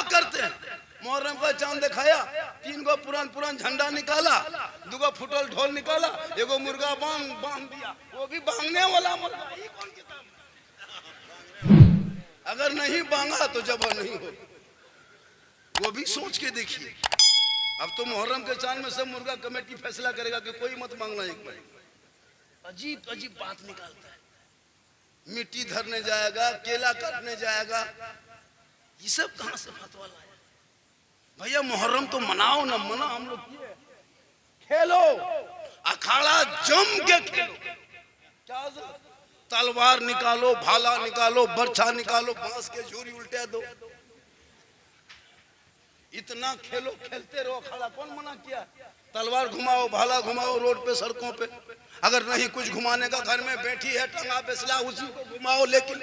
करते हैं। मुहर्रम का चांद दिखाया, 3 गो पुरान झंडा निकाला, 2 गो फुटल ढोल निकाला, 1 गो मुर्गा बांध दिया, वो भी बांधने वाला मुर्गा। ये कौन किताब? अगर नहीं बांधा तो जब नहीं हो, वो भी सोच के देखिए। अब तो मुहर्रम के चांद में सब मुर्गा कमेटी फैसला करेगा कि कोई मत मांगना। एक बार अजीब अजीब बात निकालता है, मिट्टी धरने जाएगा, केला काटने जाएगा, ये सब कहां से फतवा लाया? भैया मुहर्रम तो मनाओ ना, मना हम लोग किए, खेलो, अखाड़ा जम के खेलो। क्या तलवार निकालो, भाला निकालो, बर्छा निकालो, बांस के झूरी उल्टे दो, इतना खेलो, खेलते रहो। अखाड़ा कौन मना किया? तलवार घुमाओ, भाला घुमाओ रोड पे, सड़कों पे। अगर नहीं कुछ घुमाने का, घर में बैठी है टंगा बेसला, उसी को घुमाओ। लेकिन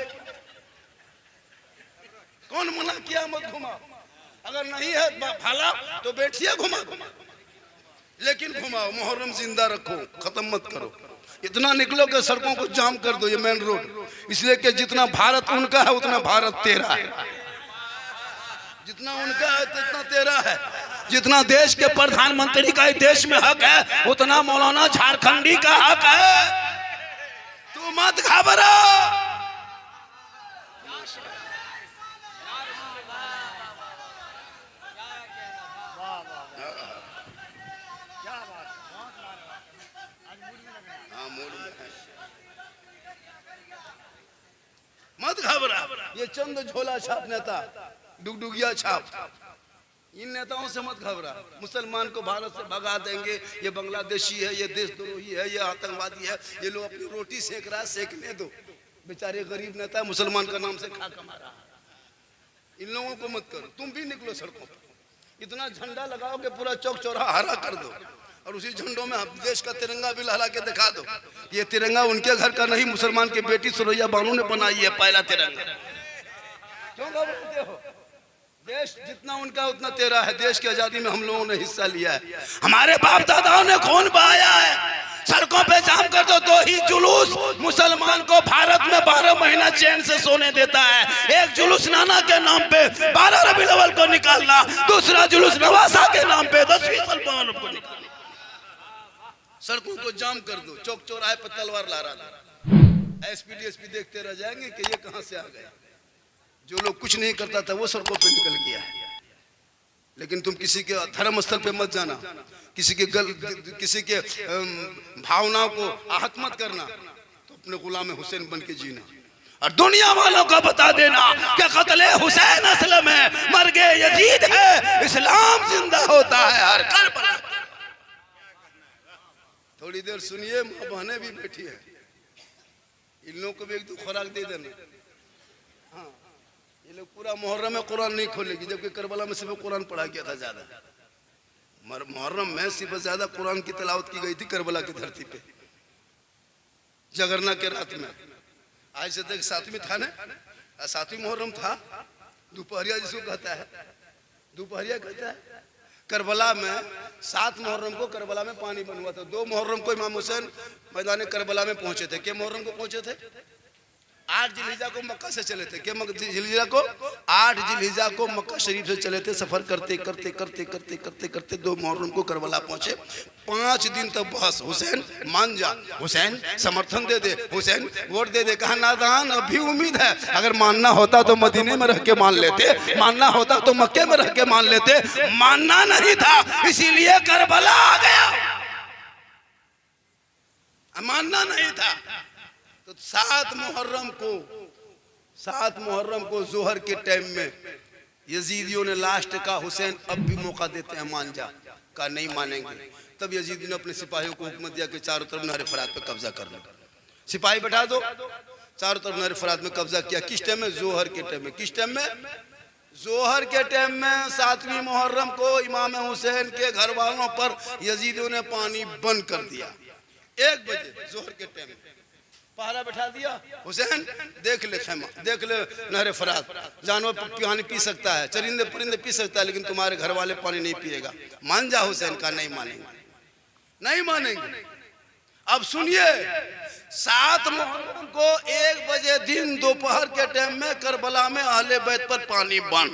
कौन मना किया मत घुमाओ? अगर नहीं है भाला तो बैठिए, घुमा, लेकिन घुमाओ। मुहर्रम जिंदा रखो, खत्म मत करो। इतना निकलो कि सड़कों को जाम कर दो, ये मेन रोड। इसलिए कि जितना भारत उनका है उतना भारत तेरा है, जितना उनका है उतना तेरा है। जितना देश के प्रधानमंत्री का देश में हक है, उतना मौलाना झारखंडी का हक है। तू मत घबरा। मत घबरा। ये चंद झोला छाप नेता, डुगडुगिया छाप, इन नेताओं से मत घबरा। मुसलमान को भारत से भगा देंगे, ये बांग्लादेशी है, ये देशद्रोही है, ये आतंकवादी है, ये लोग अपनी रोटी सेक रहा है, सेकने दो। बेचारे गरीब नेता मुसलमान का नाम से खा कमा रहा है। इन लोगों को मत करो। तुम भी निकलो सड़कों पर, इतना झंडा लगाओ कि पूरा चौक चौराहा हरा कर दो, और उसी झंडों में देश का तिरंगा भी लहरा के दिखा दो। ये तिरंगा उनके घर का नहीं, मुसलमान की बेटी सुरैया बानू ने बनाई है पहला तिरंगा। क्यों घबराते हो? देश जितना उनका उतना तेरा है। देश की आजादी में हम लोगों ने हिस्सा लिया है, हमारे बाप दादाओं ने खून बहाया है। सड़कों पे जाम कर दो तो ही जुलूस मुसलमान को भारत में 12 महीना चैन से सोने देता है। एक जुलूस नाना के नाम पे 12 रबीउल अव्वल को निकालना, दूसरा जुलूस नवासा के नाम पे 10वीं सलमान को निकालना। सड़कों को जाम कर दो, चौक चौराहे पर तलवार ला रहा। एसपी डीएसपी देखते रह जाएंगे कि ये कहां से आ गया। जो लोग कुछ नहीं करता था वो सड़कों पे निकल गया है। लेकिन तुम किसी के धर्म स्थल पे मत जाना, किसी के भावनाओं को आहत मत करना, तो अपने गुलाम हुसैन बन के जीना। और दुनिया वालों को बता देना कि कत्ले हुसैन असलम है, मर गए यजीद है, इस्लाम जिंदा होता है हर करबला। थोड़ी देर सुनिए, माँ बहनें भी बैठी है, इन लोगों को भी 1-2 खुराक दे देना। हाँ, ये लोग पूरा मुहर्रम में कुरान नहीं खोलेगी, जबकि करबला में सिर्फ कुरान पढ़ा गया था ज्यादा। मुहर्रम में सिर्फ ज्यादा कुरान की तिलावत की गई थी करबला की धरती पे, जगरना के रात में। आज से तक 7वीं था ना, 7वीं मुहर्रम था, दोपहरिया जिसको कहता है, दोपहरिया कहता है। करबला में 7 मुहर्रम को करबला में पानी बन हुआ था। 2 मुहर्रम को इमाम हुसैन मैदान करबला में पहुंचे थे। क्या मुहर्रम को पहुंचे थे? 8 जिलहिजा को मक्का से चले थे। क्या जिलहिजा को? 8 जिलहिजा को मक्का शरीफ से चले थे। सफर करते करते करते करते करते करते 2 मुहर्रम को करबला पहुंचे। 5 दिन तक बहस, हुसैन मान जा, हुसैन समर्थन दे दे, हुसैन वोट दे दे। कहा नादान, अभी उम्मीद है, अगर मानना होता तो मदीने में रह के मान लेते, मानना होता तो मक्के में रह के मान लेते। मानना नहीं था, इसीलिए करबला आ गया। मानना नहीं था तो 7 मुहर्रम को जोहर के टाइम में यजीदियों ने लास्ट का, हुसैन अब भी मौका देते हैं, मान जा। का नहीं मानेंगे। तब यजीदी ने अपने सिपाहियों को हुक्म दिया कि चारों तरफ नहर फरात पे कब्जा कर लो, सिपाही बैठा दो। चारों तरफ नहर फरात में कब्जा किया। किस टाइम में? जोहर के टाइम में। किस टाइम में? जोहर के टाइम में 7वीं मुहर्रम को इमाम हुसैन के घर वालों पर यजीदियों ने पानी बंद कर दिया। 1 बजे जोहर के टाइम में पहरा बैठा दिया। हुसैन देख ले खेमा, देख ले नहर फरात, जानवर पानी पी सकता है, चरिंदे परिंदे पी सकता है, लेकिन तुम्हारे घर वाले पानी नहीं पिएगा। मान जा। हुसैन का नहीं मानेंगे, नहीं मानेंगे। अब सुनिए, 7 मुहर्रम को 1 बजे दिन दोपहर के टाइम में करबला में अहले बैत पर पानी बंद।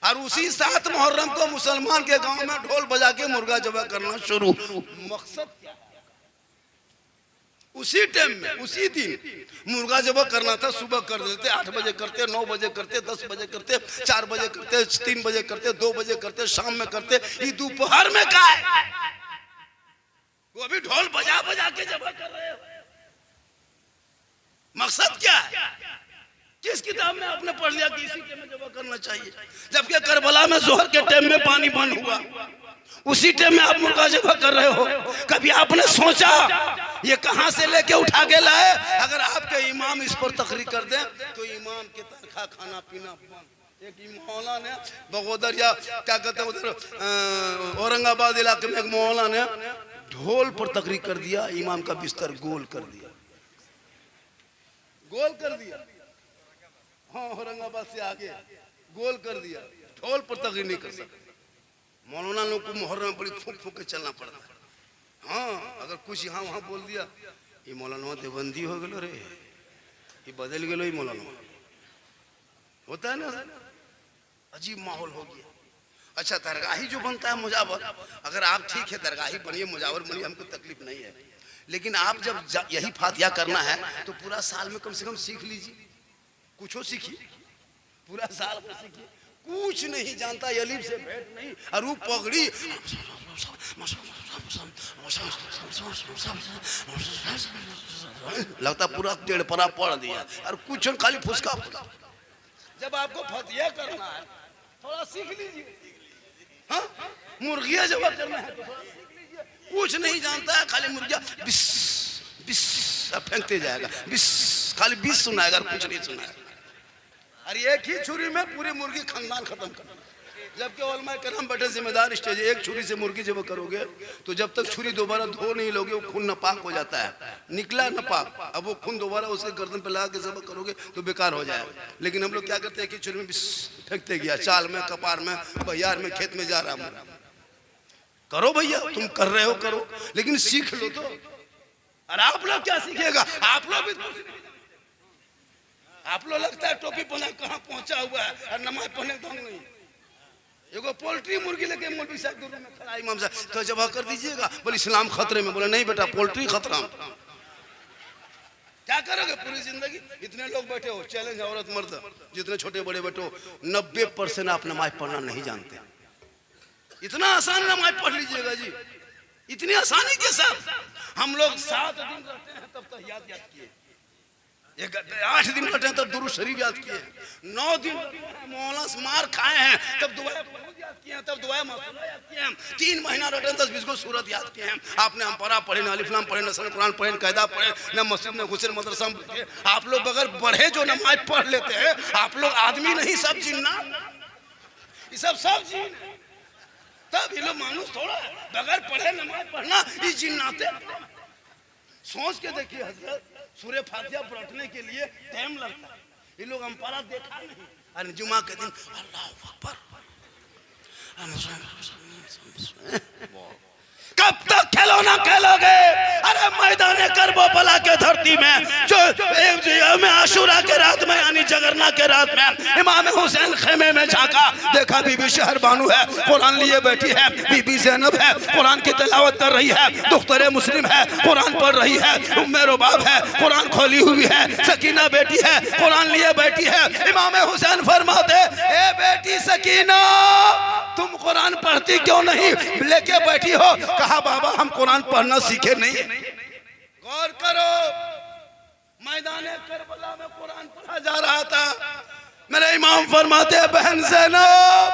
और उसी 7 मुहर्रम को मुसलमान के गांव में ढोल बजा के मुर्गा जबा करना शुरू। मकसद क्या? उसी टाइम में उसी दिन मुर्गा जबा करना था। सुबह कर देते, 8 बजे करते, 9 बजे करते, 10 बजे करते, 4 बजे करते, 3 बजे करते, 2 बजे करते, शाम में करते। ये दोपहर में क्या है? वो भी ढोल बजा बजा के जबा कर रहे हो। मकसद क्या है? किस किताब में आपने पढ़ लिया कि इसी टाइम में जबा करना चाहिए? जबकि करबला में जोहर के टाइम में पानी बंद हुआ, उसी टाइम में आप मुर्गा जबा कर रहे हो। कभी आपने सोचा ये कहां से लेके उठा के लाए? अगर आपके इमाम इस पर तकरीर कर दें तो इमाम के तनख्वाह खाना पीना बंद। एक मौला ने बगोदर या क्या कहते हैं उधर औरंगाबाद इलाके में एक मौला ने ढोल पर तकरीर कर दिया, इमाम का बिस्तर गोल कर दिया, गोल कर दिया। हाँ, औरंगाबाद से आगे गोल कर दिया। ढोल पर तकरीर नहीं कर सकते। मौलाना लोग को मुहर्रम में बड़ी फूंक फूंक के चलना पड़ता है। हाँ, अगर कुछ यहाँ वहाँ बोल दिया, ये मौलाना देवबंदी हो गलो रे, ये बदल गलो, ये मौलाना होता है ना। अजीब माहौल हो गया। अच्छा, दरगाही जो बनता है मुजावर, अगर आप ठीक है दरगाही बनिए, मुजावर बनिए, हमको तकलीफ नहीं है। लेकिन आप जब यही फातिहा करना है तो पूरा साल में कम से कम सीख लीजिए, कुछ हो सीखिए, पूरा साल में सीखिए। कुछ नहीं जानता, अलीफ से भेंट नहीं, और वो पगड़ी लगता पूरा टेढ़ परा पढ़ दिया, और कुछ खाली फुसका। जब आपको फतिहा करना है थोड़ा सीख लीजिए। हाँ, मुर्गिया जब करना है तो थोड़ा सीख लीजिए। कुछ नहीं जानता है, खाली मुर्गिया बिस बिस फेंकते जाएगा, बिस खाली बिस सुनाएगा, कुछ नहीं सुनाएगा। और एक ही छुरी में पूरी मुर्गी खानदान खत्म करना। जबकि उलमा करम बैठे जिम्मेदार स्टेज, एक छुरी से मुर्गी जब करोगे तो जब तक छुरी दोबारा धो नहीं लोगे वो खून नापाक हो जाता है, निकला नापाक। अब वो खून दोबारा उसके गर्दन पे लगा के जब करोगे तो बेकार हो जाएगा। लेकिन हम लोग क्या करते हैं कि छुरी में फेंकते गया, चाल में, कपार में, बहियार में, खेत में जा रहा हूँ। करो भैया, तुम कर रहे हो करो, लेकिन सीख लो तो। और आप लोग क्या सीखेगा? आप लोग भी आप लोग लगता है टोपी पहना कहाँ पहुंचा हुआ है और नमाज पढ़ने दंग नहीं। एगो पोल्ट्री मुर्गी लेके मौलवी साहब दूर में खड़ा, इमाम साहब तो जब कर दीजिएगा, बोले इस्लाम खतरे में। बोले नहीं बेटा, पोल्ट्री खतरा। क्या करोगे पूरी जिंदगी? इतने लोग बैठे हो, चैलेंज है औरत मर्द जितने छोटे बड़े बैठो, 90% आप नमाज पढ़ना नहीं जानते। इतना आसान नमाज पढ़ लीजिएगा जी, इतनी आसानी के साथ। हम लोग 7 दिन रहते हैं तब तक याद किए, 8 दिन बैठे हैं तब दुरूद शरीफ याद किए, 9 दिन मौला से मार खाए हैं तब दुआएं याद किए हैं, तब दुआएं मासूमा याद किए हैं, 3 महीना बैठे हैं 10-20 को सूरत याद किए हैं। आपने हम पढ़ा पढ़े, ना अलिफ लाम पढ़े, ना सन कुरान पढ़े, कायदा पढ़े, ना मस्जिद में घुसे, मदरसा में बैठे। आप लोग बगैर पढ़े जो नमाज पढ़ लेते हैं, आप लोग आदमी नहीं, सब जिन्ना, ये सब जिन। तब ये लोग मानुस थोड़ा है, बगैर पढ़े नमाज पढ़ना ये जिन्नाते। सोच के देखिए हजरत, सूर्य फातिहा पढ़ने के लिए टाइम लगता है। ये लोग अम्पारा देखा नहीं, अरे जुमा के दिन अल्लाह अकबर, कब तक खिलौना खेलोगे? अरे मैदान करबला के धरती में जो यौम आशूरा के रात में, यानी जगरना के रात में इमाम हुसैन खेमे में झांका, देखा बीबी शहर बानू है, कुरान लिए बैठी है, बीबी ज़ैनब है, कुरान की तिलावत कर रही है, दुख्तरे मुस्लिम है, कुरान पढ़ रही है, उम्मे रुबाब है, कुरान खोली हुई है, सकीना बेटी है, कुरान लिए बैठी है। इमाम हुसैन फरमाते, ए बेटी सकीना, तुम कुरान पढ़ती क्यों नहीं, लेके बैठी हो? कहा बाबा हम कुरान पढ़ना सीखे नहीं। गौर करो, मैदान करबला में कुरान पढ़ा जा रहा था, मेरे इमाम फरमाते हैं बहन ज़ैनब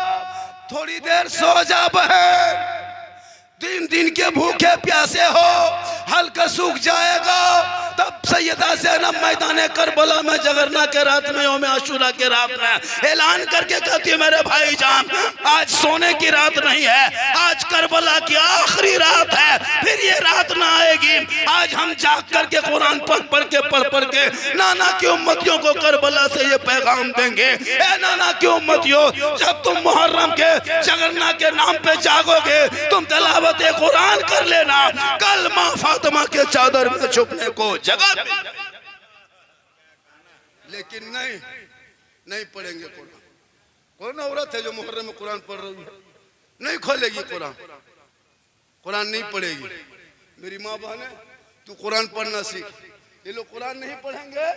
थोड़ी देर सो जा बहन, 3 दिन के भूखे प्यासे हो, हल्का सूख जाएगा। तब सैयदा ज़ैनब मैदान करबला में जगरना के रात में, यौम आशूरा के रात में ऐलान करके कहती है, मेरे भाईजान आज सोने की रात नहीं है, आज करबला की आखिरी रात है, फिर ये रात ना आएगी। आज हम जाग करके कुरान पढ़ के नाना की उम्मतियों को करबला से ये पैगाम देंगे, ए नाना की उम्मतियों, जब तुम मुहर्रम के जगरना के नाम पे जागोगे, तुम तिलावत कुरान कर लेना, कल माँ फातिमा के चादर में छुपने को जगह। लेकिन नहीं पढ़ेंगे कुरान, कौन औरत है जो मुहर्रम में कुरान पढ़ रही है? नहीं खोलेगी कुरान, कुरान नहीं पढ़ेगी। मेरी माँ बहन है, तू कुरान पढ़ना सीख। ये लोग कुरान नहीं पढ़ेंगे,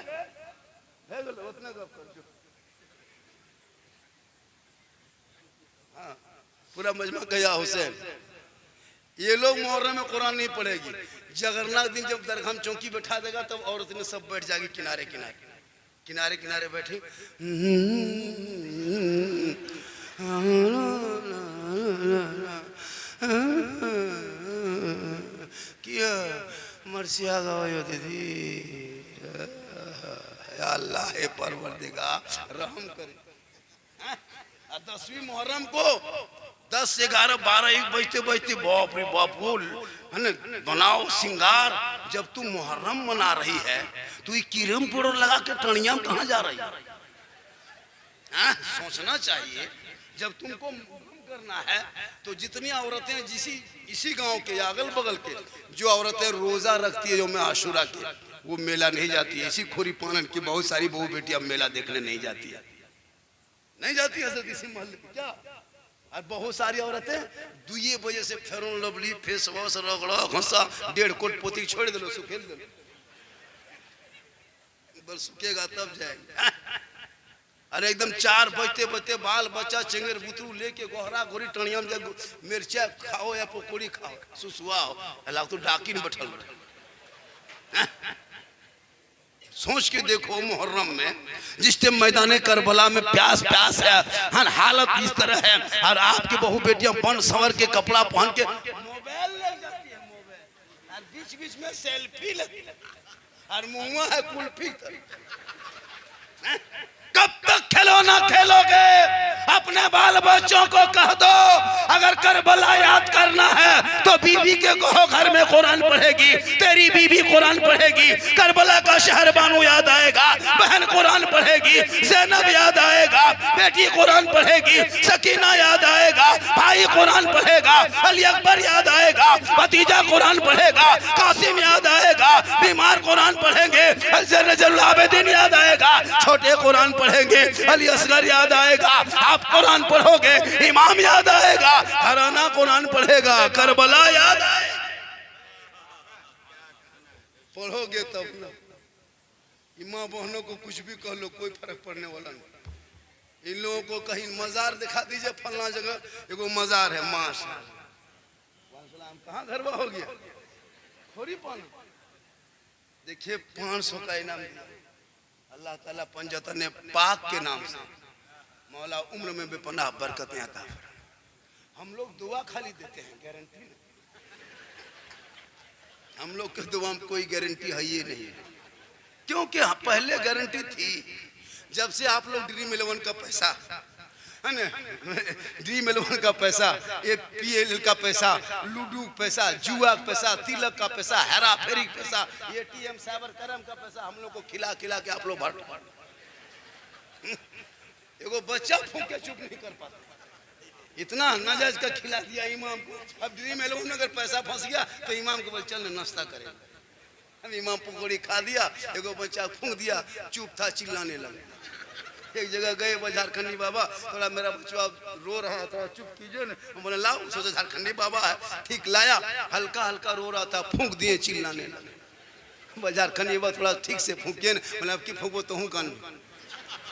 उतना गप कर जो। हाँ, पूरा मजमा गया हुसैन। ये लोग मुहर्रम में कुरान नहीं पढ़ेगी। जगरनाथ दिन जब दरगाह में चौकी बैठा देगा तब औरत ने सब बैठ जाएगी किनारे किनारे, किनारे किनारे बैठी। क्या मरसिया गवायो दीदी, अल्लाह है परवरदिगार रहम करे। 10वीं मुहर्रम को 10, 11, 12, 1 बजते बजते बाप रे बाप बोल है ना, बनाओ सिंगार। जब तू मुहर्रम मना रही है तू ये कीरम पोड़ो लगा के टणिया में कहाँ जा रही है? सोचना चाहिए। जब तुमको करना है तो जितनी औरतें इसी गांव के या अगल बगल के जो औरतें रोजा रखती है, जो मैं आशुरा के, वो मेला नहीं जाती है। इसी खोरी पानन की बहुत सारी बहू बेटी अब मेला देखने नहीं जाती है, नहीं जाती है इसी मोहल्ले की क्या। और बहुत सारी औरतें 2 बजे से फेरोन लवली फेस वॉश रगड़ा घसा 1.5 कोट पोती छोड़ दो, सुखेल दो, बस सुखेगा तब जाएंगे। अरे एकदम 4 बजते बजते बाल बच्चा चेंगर बुतरू लेके गोहरा गोरी टणिया में मिर्चा खाओ या पकौड़ी खाओ, सुसुआओ, अल्लाह तो डाकिन बैठल। सोच के देखो मुहर्रम में जिस टाइम मैदान करबला में प्यास है, हर हालत इस तरह है, और आपकी बहू बेटियां बन संवर के कपड़ा पहन के मोबाइल ले जाती है, मोबाइल, और बीच बीच में सेल्फी लेती है, और मुंह है कुल्फी। कब तक खिलौना खेलोगे? अपने बाल बच्चों को कह दो अगर करबला याद करना है तो बीबी के कहो घर में कुरान पढ़ेगी, तेरी बीबी कुरान पढ़ेगी, करबला का शहर बानू याद आएगा, बहन कुरान पढ़ेगी, ज़ैनब याद आएगा, बेटी कुरान पढ़ेगी, सकीना याद आएगा, भाई कुरान पढ़ेगा, अली अकबर याद आएगा, भतीजा कुरान पढ़ेगा, कासिम याद आएगा, बीमार कुरान पढ़ेंगे, जैनुल आबिदीन याद आएगा, छोटे कुरान पढ़ेंगे, अली असगर याद आएगा, आप कुरान पढ़ोगे, इमाम याद आएगा, घराना कुरान पढ़ेगा, करबला याद आएगा। पढ़ोगे तब ना। माँ बहनों को कुछ भी कह लो, कोई फर्क पड़ने वाला नहीं। इन लोगों को कहीं मजार दिखा दीजिए, फलना जगह एगो मजार है, माँ कहाँ घरवा हो गया, थोड़ी पानी। देखिए 500 का इनाम दिया अल्लाह ताला पंजतन पाक के नाम से, मौला उम्र में बेपनाह बरकतें अता फरमाए। हम लोग दुआ खाली देते हैं, गारंटी नहीं। हम लोग के दुआ में कोई गारंटी है ये नहीं, क्योंकि पहले गारंटी थी। जब से आप लोग ड्रीम 11 का पैसा है ना, ड्रीम 11 का पैसा, ये PL का पैसा, लूडो पैसा, जुआ का पैसा, तिलक का पैसा, हेरा फेरी का पैसा, ATM साइबर करम का पैसा हम लोग को खिला खिला के आप लोग भर एगो बच्चा फूंक के चुप नहीं कर पाता, इतना नाजायज का खिला दिया इमाम को। अब ड्रीम 11 अगर पैसा फंस गया तो इमाम को बोल चल नाश्ता करेगा। हम इमाम पकौड़ी खा दिया, एगो बच्चा फूंक दिया, चुप था, चिल्लाने लगा। एक जगह गए झारखंडी बाबा, थोड़ा मेरा बच्चा रो रहा है, थोड़ा चुप कीजिए ना। बोले लाओ, सोचा झारखंडी बाबा है, ठीक लाया, हल्का हल्का रो रहा था, फूंक दिए, चिल्लाने लगे। झारखंडी बाबा थोड़ा ठीक से फूकिए ना, बोले अब की फूको तो हूँ कान में,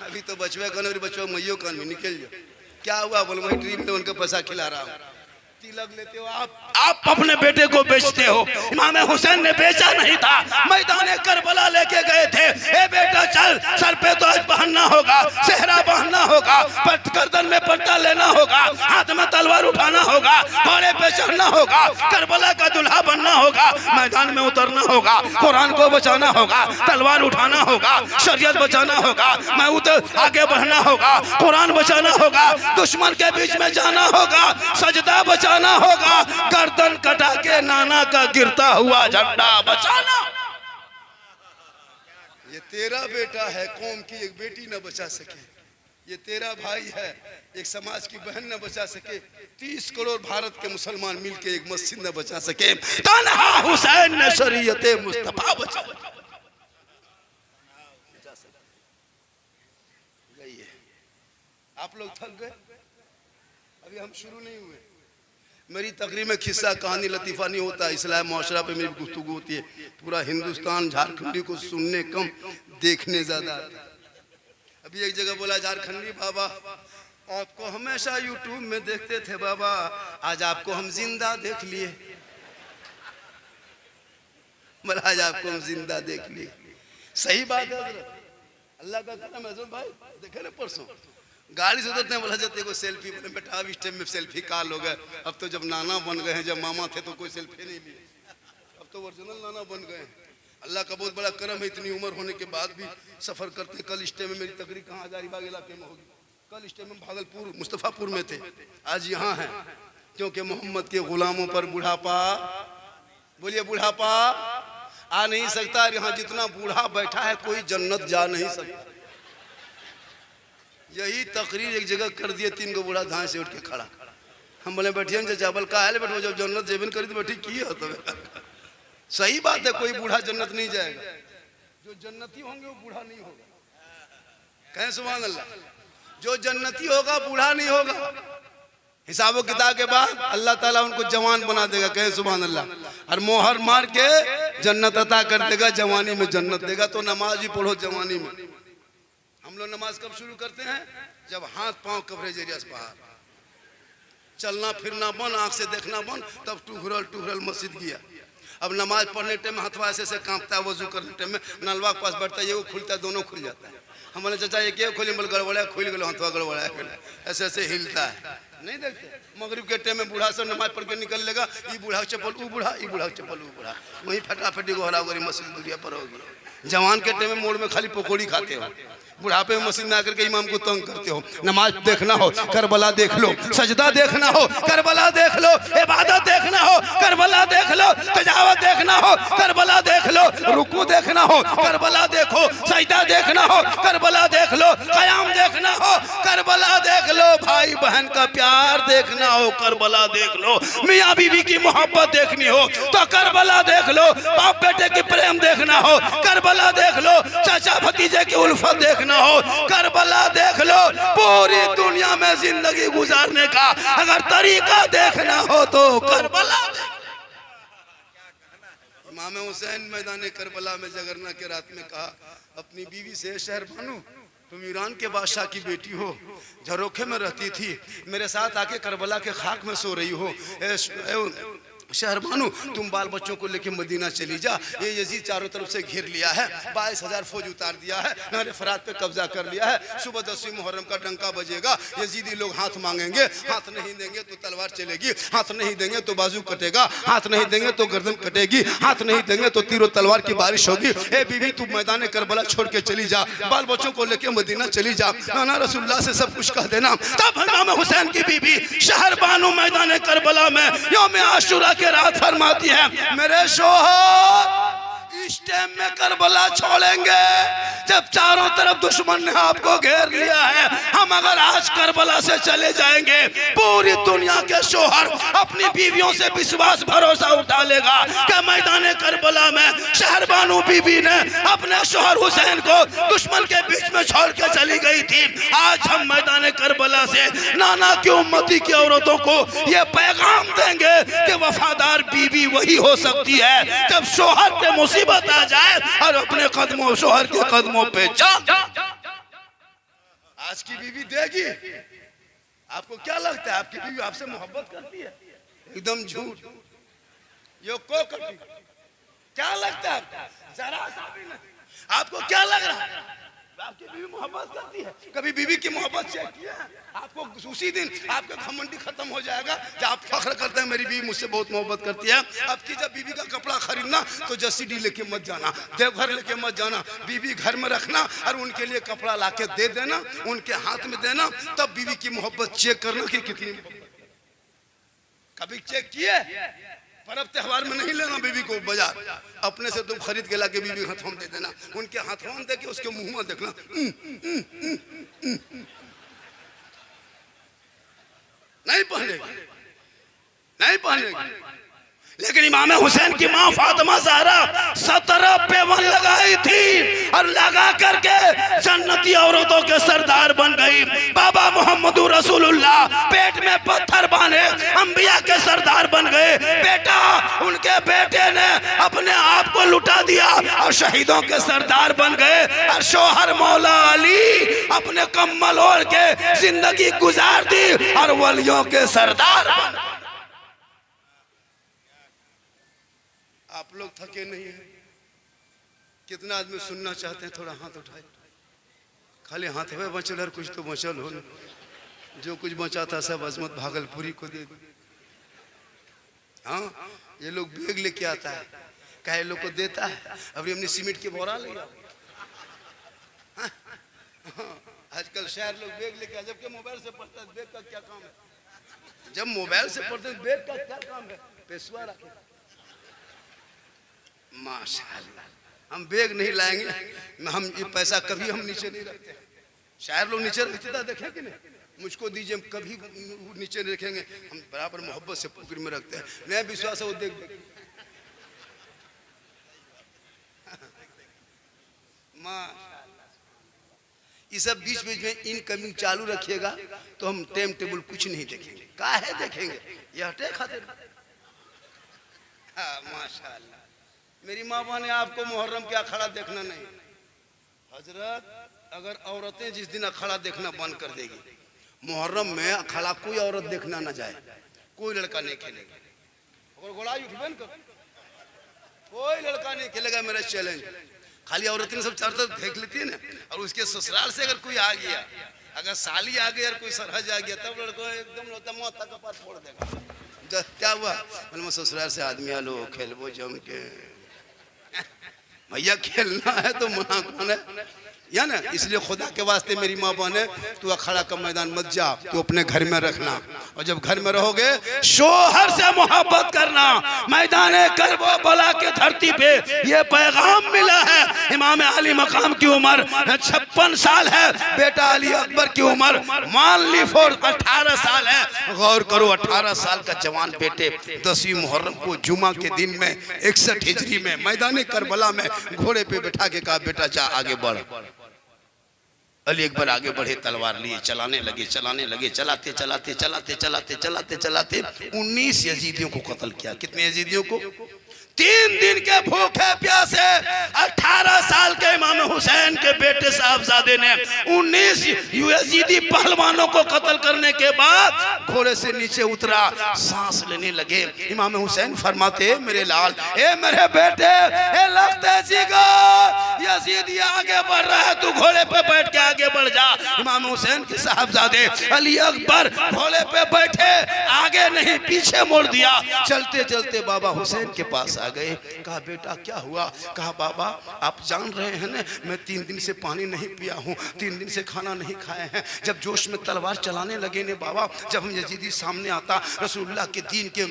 अभी तो बचवे कान और बचवा मैयो कान में, निकल जाओ। क्या हुआ? बोले मैं ड्रीम 11 का पैसा खिला रहा हूँ। तिलक लेते हो आप अपने बेटे को बेचते हो। इमाम हुसैन ने बेचा नहीं था, मैदान करबला लेके गए थे। ए बेटा चल, सर पे ताज पहनना होगा, सेहरा पहनना होगा, गर्दन में पट्टा लेना होगा, हाथ में तलवार उठाना होगा, घोड़े पे चढ़ना होगा, करबला का दुल्हा बनना होगा, मैदान में उतरना होगा, कुरान को बचाना होगा, तलवार उठाना होगा, शरीयत बचाना होगा, मैं उतर आगे बढ़ना होगा, कुरान बचाना होगा, दुश्मन के बीच में जाना होगा, सजदा बचाना होगा, गर्दन कटा के नाना का गिरता हुआ झंडा बचाना। ये तेरा बेटा है, कौम की एक बेटी न बचा सके। ये तेरा भाई है, एक समाज की बहन न बचा सके। 30 करोड़ भारत के मुसलमान मिलके एक मस्जिद न बचा सके। तन्हा हुसैन ने शरीयते मुस्तफा बचा। आप लोग थक गए, अभी हम शुरू नहीं हुए। मेरी तकरीर में खिस्सा कहानी लतीफ़ा नहीं होता, इस्लाम मुआशरा पे मेरी गुफ्तगू होती है। पूरा हिंदुस्तान झारखंडी को सुनने कम देखने ज़्यादा आता है। अभी एक जगह बोला, झारखंडी बाबा आपको हमेशा यूट्यूब में देखते थे बाबा, आज आपको हम जिंदा देख लिए। बोला आज आपको हम जिंदा देख लिए। सही बात है, अल्लाह का करम है भाई। देखे ना परसों गाड़ी से उतरते हैं, बोला जाते को सेल्फी। बोले बेटा अब इस टाइम में सेल्फी काल हो गए, अब तो जब नाना बन गए हैं, जब मामा थे तो कोई सेल्फी नहीं लिए, अब तो ओरिजिनल नाना बन गए हैं। अल्लाह का बहुत बड़ा करम है, इतनी उम्र होने के बाद भी सफर करते। कल इस टाइम में मेरी तकरीर कहाँ हजारीबाग इलाके में होगी, कल इस टाइम में भागलपुर मुस्तफ़ापुर में थे, आज यहाँ है। क्योंकि मोहम्मद के गुलामों पर बुढ़ापा, बोलिए बुढ़ापा आ नहीं सकता। यहाँ जितना बूढ़ा बैठा है कोई जन्नत जा नहीं सकता। यही तकरीर एक जगह कर दिए, 3 गो बूढ़ा धान से उठ के खड़ा। हम बोले बैठिए ना चावल का है, बैठो जब जन्नत जेबन करी तो बैठी की हो। तो सही बात है, कोई बूढ़ा जन्नत नहीं जाएगा। जो जन्नती होंगे वो बूढ़ा नहीं होगा। कहें सुभान अल्लाह। जो जन्नती होगा बूढ़ा नहीं होगा। हिसाब किताब के बाद अल्लाह ताला उनको जवान बना देगा। कहें सुभान अल्लाह। और मोहर मार के जन्नत अता कर देगा, जवानी में जन्नत देगा। तो नमाज ही पढ़ो जवानी में। हम लोग नमाज कब शुरू करते हैं? जब हाथ पांव कवरेज एरिया से बाहर, चलना फिरना बंद, आंख से देखना बंद, तब टूहरल मस्जिद गया। अब नमाज पढ़ने टाइम में हथवा ऐसे कांपता है, वजू करने टाइम में नलवा के पास बैठता है, ये खुलता है, दोनों खुल जाता है। हमारे चाचा एक खोली, बोल गड़बड़ा खुल गए, हथवा गड़बड़ा ऐसे ऐसे हिलता है। नहीं देखते मगरिब के टाइम में बूढ़ा सब नमाज पढ़ के निकल लेगा, ये बूढ़ा चप्पल वो बूढ़ा, ये बूढ़ा चप्पल वो बूढ़ा, वहीं फटाफटी गोहरा गोरी मस्जिद दुनिया पर होगी। जवान के टाइम में मोड़ में खाली पकौड़ी खाते हो, बुढ़ापे में मस्जिद में आकर के इमाम को तंग करते हो। नमाज देखना हो करबला देख लो, सजदा देखना हो करबला देख लो, इबादत देखना हो करबला देख लो, तजावत देखना हो करबला देख लो, रुकू देखना हो करबला देखो, सजदा देखना हो करबला देख लो, क़याम देखना हो करबला देख लो, भाई बहन का प्यार देखना हो करबला देख लो, मियाँ बीवी की मोहब्बत देखनी हो तो करबला देख लो, बाप बेटे की प्रेम देखना हो करबला देख लो, चाचा भतीजे की उल्फत देखना हो करबला देख लो। पूरी दुनिया में जिंदगी गुजारने का अगर तरीका देखना हो तो करबला। इमाम हुसैन मैदान करबला में जगरना के रात में कहा अपनी बीवी से, शहर बानो तुम ईरान के बादशाह की बेटी हो, झरोखे में रहती थी, मेरे साथ आके करबला के खाक में सो रही हो। शहरबानू तुम बाल बच्चों को लेके मदीना चली जा, ये यजीद चारों तरफ से घेर लिया है, 22,000 फौज उतार दिया है, नहर फरात पे कब्जा कर लिया है। सुबह 10वीं मुहर्रम का डंका बजेगा, यजीदी लोग हाथ मांगेंगे, हाथ नहीं देंगे तो तलवार चलेगी, हाथ नहीं देंगे तो बाजू कटेगा, हाथ नहीं देंगे तो गर्दन कटेगी, हाथ नहीं देंगे तो तीरों तलवार की बारिश होगी। ए बीवी तू मैदान करबला छोड़ के चली जा, बाल बच्चों को लेके मदीना चली जा, नाना रसूलुल्लाह से सब कुछ कह देना। तब इमाम हुसैन की बीवी शहरबानू मैदान करबला में यौम आशूरा के रात फरमाती है, मेरे शोहर इस टाइम में करबला छोड़ेंगे जब चारों तरफ दुश्मन ने आपको घेर लिया है। हम अगर आज करबला से चले जाएंगे, पूरी दुनिया के शोहर अपनी बीवियों से विश्वास भरोसा उठा लेगा कि मैदान करबला में शहरबानू बीबी ने अपने शोहर हुसैन को दुश्मन के बीच में छोड़ के चली गई थी। आज हम मैदान करबला से नाना की उम्मती की औरतों को ये पैगाम देंगे कि वफादार बीवी वही हो सकती है जब शोहर पे मुसीबत आ जाए और अपने कदमों शोहर के कदमों पे चल। आज की बीवी देगी। आपको क्या लगता है आपकी बीवी आपसे मोहब्बत करती है? एकदम झूठ। ये को करती, क्या लगता है जरा सा भी नहीं। आपको क्या लग रहा है आपकी बीवी मोहब्बत करती है? कभी बीवी की मोहब्बत चेक किया है? आपको उसी दिन आपका घमंडी खत्म हो जाएगा जब आप फख्र करते हैं मेरी बीवी मुझसे बहुत मोहब्बत करती है। अब की जब बीवी का कपड़ा खरीदना तो जसीडी लेके मत जाना, देवघर लेके मत जाना, बीवी घर में रखना और उनके लिए कपड़ा लाके दे देना, उनके हाथ में देना, तब बीवी की मोहब्बत चेक करना कि कितनी। कभी चेक किए? पर्व त्योहार में नहीं लेना बीवी को बाजार, अपने से तुम खरीद के लाके बीवी हाथों में दे देना, उनके हाथों में दे के उसके मुंह में देखना। नहीं पहनेगी, नहीं पहनेगी। लेकिन इमाम हुसैन की माँ फातिमा ज़हरा 17 पेवन लगाई थी और लगा करके जन्नती औरतों के सरदार बन गई। बाबा मोहम्मद रसूलुल्लाह पेट में पत्थर बांधे अंबिया के सरदार बन गए। बेटा उनके बेटे ने अपने आप को लुटा दिया और शहीदों के सरदार बन गए। और शोहर मौला अली अपने कम्बल ओढ़ के जिंदगी गुजार दी और वलियों के सरदार बन गए। आप लोग थके नहीं हैं? कितना आदमी सुनना चाहते हैं? थोड़ा हाथ उठाए। खाली हाथ में बचल और कुछ तो बचल हो न। जो कुछ बचा था सब अजमत भागलपुरी को दे। हाँ, ये लोग बैग लेके आता है, कहे लोग को देता है। अभी हमने सीमेंट के बोरा लिया। आजकल शहर लोग बैग लेके, जबकि मोबाइल से पढ़ता है बैग का क्या काम है? जब मोबाइल से पढ़ते हैं बैग का क्या काम है? पेशवा रखे। माशाअल्लाह, हम बैग नहीं लाएंगे। हम ये पैसा कभी हम नीचे नहीं रखते। शायर लोग नीचे रखते था, देखे कि नहीं? मुझको दीजिए, हम कभी नीचे नहीं रखेंगे। हम बराबर मोहब्बत से पुकर में रखते हैं। नया विश्वास है वो देख देख। ये सब बीच बीच में इनकमिंग चालू रखिएगा तो हम टाइम टेबल कुछ नहीं देखेंगे। काहे देखेंगे? ये हटे खातिर। हाँ, माशाअल्लाह। मेरी माँ बहने आपको मुहर्रम के अखाड़ा देखना नहीं। हजरत, अगर औरतें जिस दिन अखाड़ा देखना बंद कर देगी, मुहर्रम में अखाड़ा कोई औरत देखना ना जाए, कोई लड़का नहीं खेलेगा। अगर गोलाई उठबे न कर, कोई लड़का नहीं खेलेगा। मेरा चैलेंज। खाली औरतें सब चार तरफ देख लेती है ना, और उसके ससुराल से अगर कोई आ गया, अगर साली आ गई और कोई सरहज आ गया, तब लड़को एकदम मौत का पास फोड़ देगा। क्या हुआ? ससुराल से आदमी आलो खेलबो जम के। भैया खेलना है तो मना कौन है? या ना, इसलिए खुदा के वास्ते मेरी माँ बहने, तू अखाड़ा का मैदान मत जा, तू अपने घर में रखना। और जब घर में रहोगे शोहर से मोहब्बत करना। मैदान करबो बला के धरती पे ये पैगाम मिला है। इमाम अली मकाम की उम्र 56 साल है, बेटा अली अकबर की उम्र मान ली 18 साल है। गौर करो, 18 साल का जवान बेटे 10वीं मुहर्रम को जुमा के दिन में 61 हिजरी में मैदान करबला में घोड़े पे बैठा के कहा, बेटा जा आगे बढ़। अली अकबर आगे बढ़े, तलवार लिए चलाने लगे, चलाते चलाते 19 यजीदियों को कत्ल किया। कितने यजीदियों को? 3 दिन के भूखे प्यासे 18 साल के इमाम हुसैन के बेटे साहबजादे ने 19 यजीदी पहलवानों को कत्ल करने के बाद घोड़े से नीचे उतरा, सांस लेने लगे। इमाम हुसैन फरमाते, मेरे लाल, ए मेरे बेटे, ए लगते जिगर, यजीदी आगे बढ़ रहा है, तू घोड़े पे बैठ के आगे बढ़ जा। इमाम हुसैन के साहबजादे अली अकबर घोड़े पे बैठे, आगे नहीं पीछे मोड़ दिया। चलते चलते बाबा हुसैन के पास आ गए। कहा, बेटा क्या हुआ? कहा, बाबा आप जान रहे हैं ना, मैं 3 दिन से पानी नहीं पिया हूँ, 3 दिन से खाना नहीं खाए हैं। जब जोश में तलवार चलाने लगे ने बाबा, जब हम यजीदी सामने आता, रसूलुल्लाह के दीन के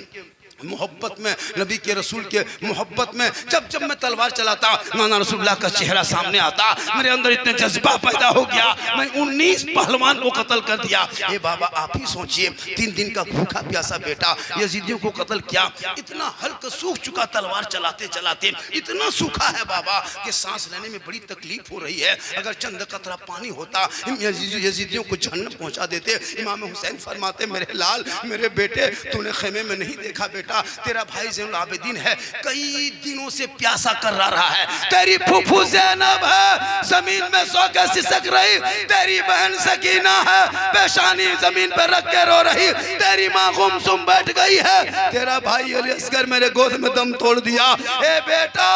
मोहब्बत में, नबी के रसूल के मोहब्बत में जब मैं तलवार चलाता, नाना रसूलुल्लाह का चेहरा सामने आता, मेरे अंदर इतने जज्बा पैदा हो गया, मैं 19 पहलवान को कत्ल कर दिया। ये बाबा आप ही सोचिए, 3 दिन का भूखा प्यासा बेटा यजीदियों को कत्ल किया। इतना हल्का सूख चुका, तलवार चलाते चलाते इतना सूखा है बाबा कि सांस लेने में बड़ी तकलीफ हो रही है। अगर चंद कतरा पानी होता, यजीदियों को जहन्नम पहुंचा देते। इमाम हुसैन फरमाते, मेरे लाल, मेरे बेटे, तूने खेमे में नहीं देखा बेटा, तेरा भाई ज़ैनुल आबिदीन है, कई दिनों से प्यासा कर रहा है। तेरी फूफू ज़ैनब है, जमीन में सो के सिसक रही। तेरी बहन सकीना है, पेशानी जमीन पर रख के रो रही। तेरी माँ गुमसुम बैठ गई है। तेरा भाई अली असगर मेरे गोद में दम तोड़ दिया। ए बेटा,